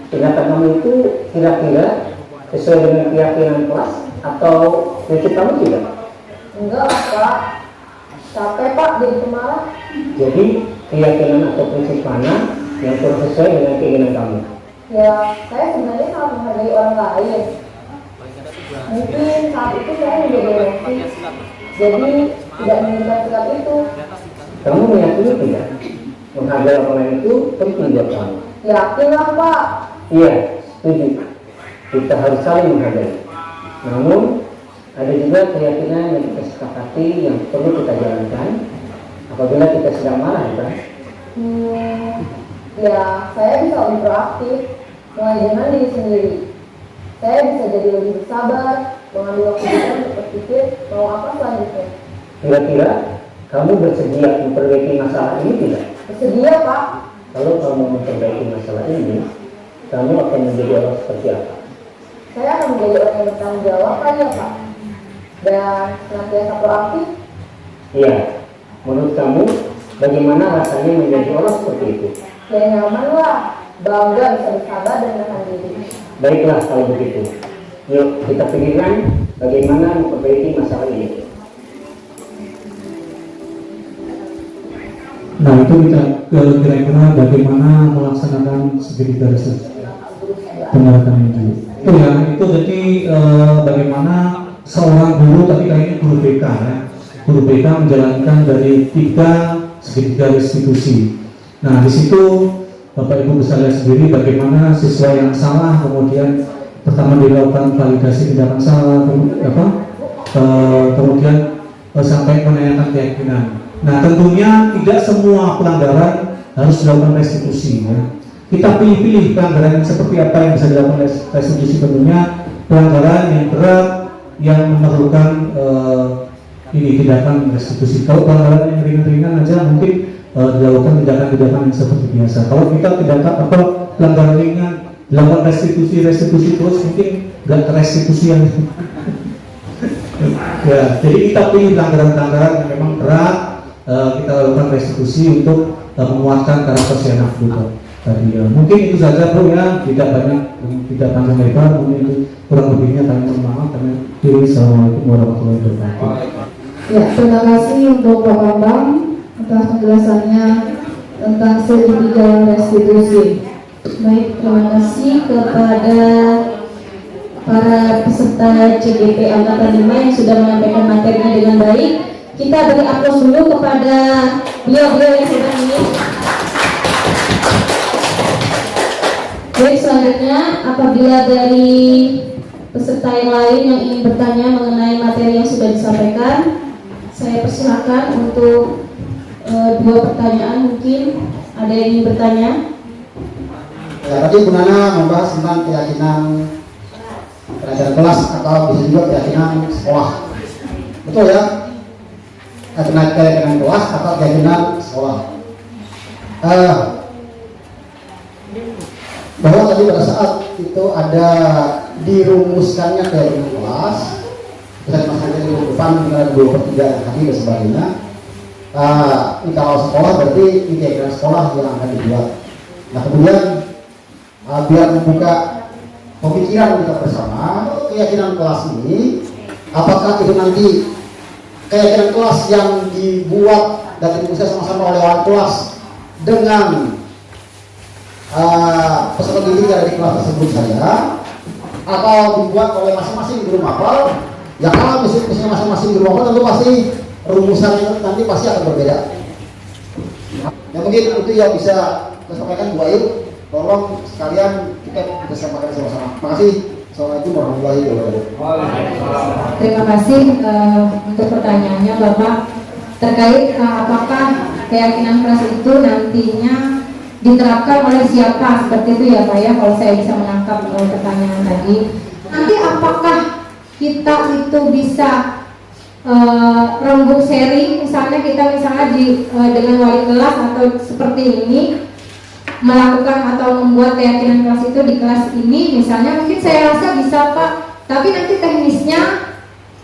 Tindakan kamu itu kira-kira sesuai dengan keyakinan kelas atau prinsip kamu tidak? Enggak lah, Pak. Capek, Pak, jadi pemarah. Jadi keyakinan atau prinsip mana yang sesuai dengan keinginan kamu? Ya, saya sebenarnya sangat menghargai orang lain. Mungkin saat itu saya menjadi emosi. Jadi tidak menginginkan sikap itu. Kamu meyakini tidak? Menghargai orang lain itu penting buat kamu. Yakin lah, Pak. Iya, setuju. Kita harus saling menghargai. Namun ada juga keyakinan yang kita sepakati yang perlu kita jalankan apabila kita sedang marah, kan? Ya, saya bisa lebih proaktif, mengajarkan diri sendiri. Saya bisa jadi lebih bersabar, mengambil keputusan untuk berpikir mau apa selanjutnya. Kira-kira kamu bersedia memperbaiki masalah ini tidak? Bersedia, Pak. Kalau kamu memperbaiki masalah ini, kamu akan menjadi orang seperti apa? Saya akan menjadi orang yang bertanggung jawab kan ya, Pak. Dan senantiasa proaktif. Iya, menurut kamu bagaimana rasanya menjadi orang seperti itu? Ya nyaman lah, bangga bisa bersabar dan menahan diri. Baiklah kalau begitu. Yuk kita pikirkan bagaimana memperbaiki masalah ini. Nah itu kita kira-kira bagaimana melaksanakan segitiga restitusi. Dengarkan ini dulu. Itu ya, itu jadi bagaimana seorang guru, tapi kali ini guru BK ya. Guru BK menjalankan dari 3 segitiga restitusi. Nah di situ Bapak Ibu bisa lihat sendiri bagaimana siswa yang salah kemudian pertama dilakukan validasi tindakan salah, kemudian sampai menanyakan keyakinan. Nah tentunya tidak semua pelanggaran harus dilakukan restitusi ya. Kita pilih-pilih pelanggaran yang seperti apa yang bisa dilakukan restitusi. Tentunya pelanggaran yang berat yang memerlukan ini tindakan restitusi. Kalau pelanggaran yang ringan-ringan aja mungkin dilakukan tindakan-tindakan yang seperti biasa. Kalau kita tindakan apa pelanggaran ringan dilakukan restitusi terus mungkin nggak restitusi yang ya. Jadi kita pilih pelanggaran-pelanggaran yang memang berat, kita lakukan restitusi untuk menguatkan karakter si anak kita tadi ya. Mungkin itu saja bro ya, tidak banyak, tidak panjang lebar, mungkin itu kurang lebihnya kami mohon maaf. Assalamualaikum warahmatullahi wabarakatuh. Ya, terima kasih untuk Pak Bambang atas penjelasannya tentang segitiga restitusi. Baik, terima kasih kepada para peserta CGP Angkatan 5 yang sudah menyampaikan materinya dengan baik. Kita beri aplaus dulu kepada beliau-beliau yang sudah ini. Baik, selanjutnya apabila dari peserta yang lain yang ingin bertanya mengenai materi yang sudah disampaikan, saya persilakan untuk 2 pertanyaan mungkin. Ada yang ingin bertanya? Ya, tadi Bu Nana membahas tentang keyakinan pelajaran kelas atau bisa juga keyakinan sekolah. betul ya? Keyakinan kelas atau keyakinan sekolah. Bahwa tadi pada saat itu ada dirumuskannya keyakinan kelas, bisa dimasukkan di depan dengan 2/3 hati dan sebagainya. Ini kalau sekolah berarti ini keyakinan sekolah yang akan dibuat. Nah kemudian biar membuka pemikiran kita bersama, keyakinan kelas ini apakah itu nanti keyakinan kelas yang dibuat dan dirumuskan sama-sama oleh wali kelas dengan peserta didik dari kelas tersebut saja, atau dibuat oleh masing-masing guru mapel? Ya kalau misalnya masing-masing guru mapel tentu pasti rumusannya nanti pasti akan berbeda. Ya mungkin itu yang bisa saya sampaikan Bu Ayu. Tolong sekalian kita sampaikan sama-sama. Makasih. Assalamualaikum warahmatullahi wabarakatuh. Terima kasih untuk pertanyaannya Bapak terkait apakah keyakinan kelas itu nantinya diterapkan oleh siapa, seperti itu ya Pak ya, kalau saya bisa menangkap pertanyaan tadi. Nanti apakah kita itu bisa rembuk sharing, misalnya kita dengan wali kelas atau seperti ini melakukan atau membuat keyakinan kelas itu di kelas ini misalnya, mungkin saya rasa bisa Pak, tapi nanti teknisnya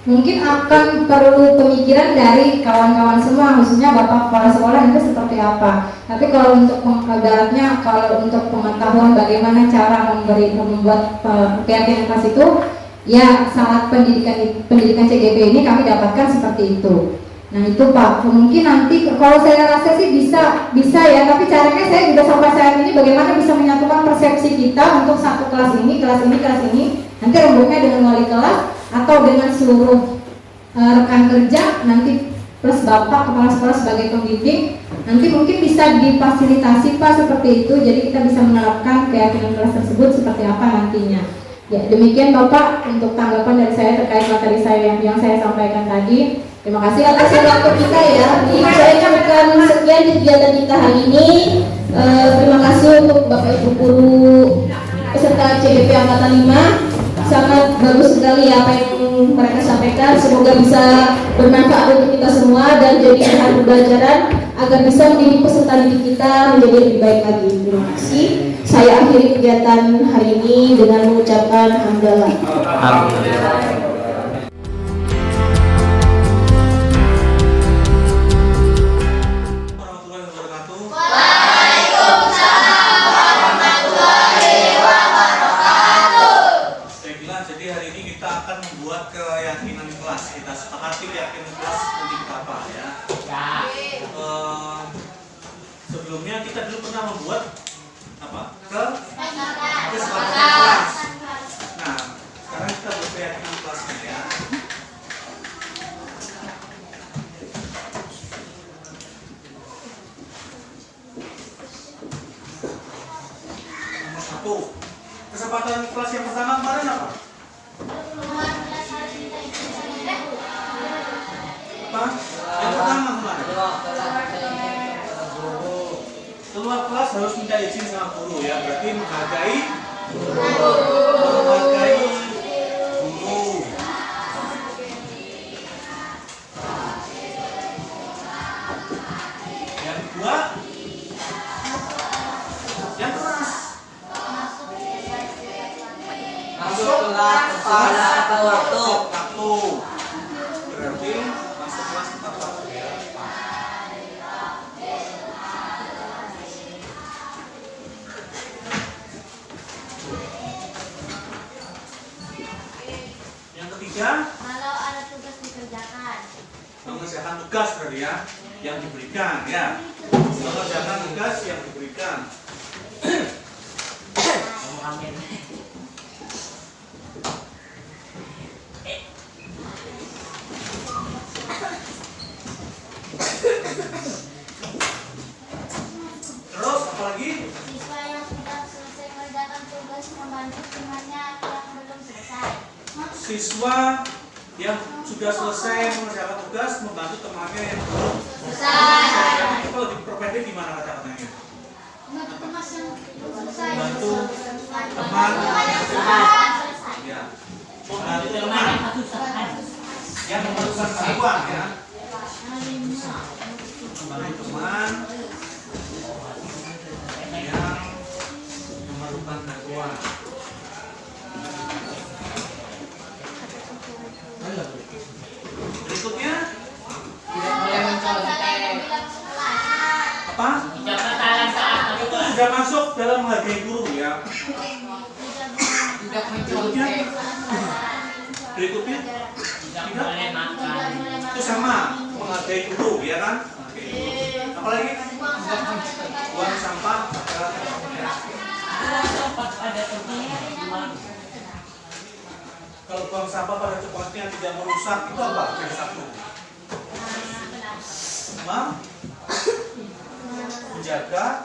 mungkin akan perlu pemikiran dari kawan-kawan semua, khususnya Bapak kepala sekolah itu seperti apa. Tapi kalau untuk ibaratnya, kalau untuk pengetahuan bagaimana cara membuat keyakinan kelas itu, ya saat pendidikan CGP ini kami dapatkan seperti itu. Nah itu Pak, mungkin nanti kalau saya rasa sih bisa ya, tapi caranya saya juga sampai saat ini bagaimana bisa menyatukan persepsi kita untuk satu kelas ini, nanti rembuknya dengan wali kelas atau dengan seluruh rekan kerja, nanti plus Bapak kepala sekolah sebagai pembimbing, nanti mungkin bisa difasilitasi Pak seperti itu, jadi kita bisa menerapkan keyakinan kelas tersebut seperti apa nantinya. Ya demikian Bapak untuk tanggapan dari saya terkait materi saya yang saya sampaikan tadi. Terima kasih atas waktu kita ya. Saya ucapkan sekian kegiatan kita hari ini. Terima kasih untuk Bapak Ibu guru peserta CGP Angkatan 5. Sangat bagus sekali apa yang mereka sampaikan. Semoga bisa bermanfaat untuk kita semua dan jadi bahan pembelajaran agar bisa mendidik peserta didik kita menjadi lebih baik lagi. Terima kasih. Saya akhiri kegiatan hari ini dengan mengucapkan hamdalah. Sebelumnya kita dulu pernah membuat kesepakatan kelas. Nah, sekarang kita buat keyakinan kelasnya ya. Nomor 1. Kesempatan kelas yang pertama kemarin apa? Yang pertama kemarin. Keluar kelas harus minta izin sama guru ya, berarti menghargai guru. Yang kedua, yang keras. Masuk kelas atau waktu. Berarti masuk kelas tepat waktu ya. Kalau ada tugas dikerjakan. Mengerjakan tugas berarti ya, yang diberikan ya. Mengerjakan tugas yang diberikan. Terus apa lagi? Siswa yang sudah selesai mengerjakan tugas membantu temannya yang belum selesai. Siswa yang sudah selesai mengerjakan tugas membantu temannya yang belum selesai. Itu kalau diperpendek gimana kata-katanya? Membantu teman yang belum selesai. Membantu teman yang selesai. Ya. Membantu teman. yang memerlukan bantuan ya. Membantu teman yang memerlukan bantuan. Berikutnya apa? Itu sudah masuk dalam menghargai guru ya. Berikutnya itu sama menghargai guru ya kan? Apalagi buang sampah kalau buang sampah pada tempatnya tidak merusak itu apa? Yang satu menjaga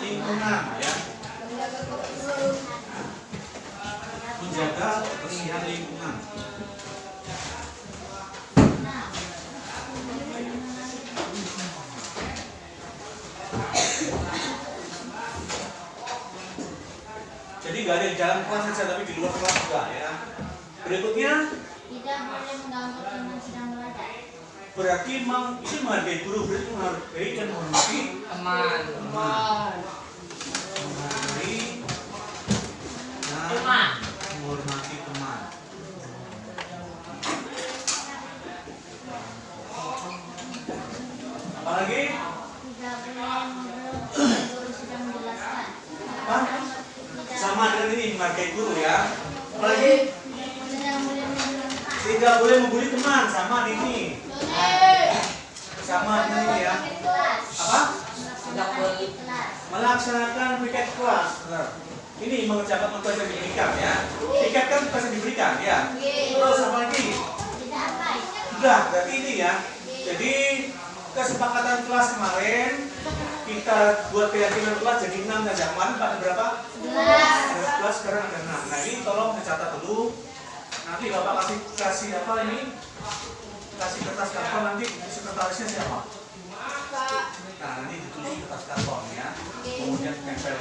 lingkungan ya, menjaga kebersihan lingkungan. Jadi nggak ada di dalam kelas saja tapi di luar kelas juga ya. Berikutnya tidak boleh mengganggu teman sedang belajar. berarti ini menghargai guru, berarti menghargai dan menghormati teman. Menghargai dan menghormati teman. Apalagi? Tidak boleh mengeluh guru sedang menjelaskan. Apa? Sama dengan ini menghargai guru ya. Apalagi? Tidak boleh membuli teman, sama ini. Sama ini ya. Apa? Melaksanakan piket kelas. Benar. Ini mengerjakan tugas yang diberikan ya. Piket kan tugas yang diberikan ya. Terus apa lagi? Sudah, berarti ini ya. Jadi kesepakatan kelas kemarin kita buat keyakinan kelas jadi 6 saja. Kemarin pada berapa? 11, sekarang ada 6. Nah ini tolong dicatat dulu. Nanti Bapak kasih apa ini? Kasih kertas karton, nanti sekretarisnya siapa? Nah nanti ditulis kertas karton ya. Kemudian tempel.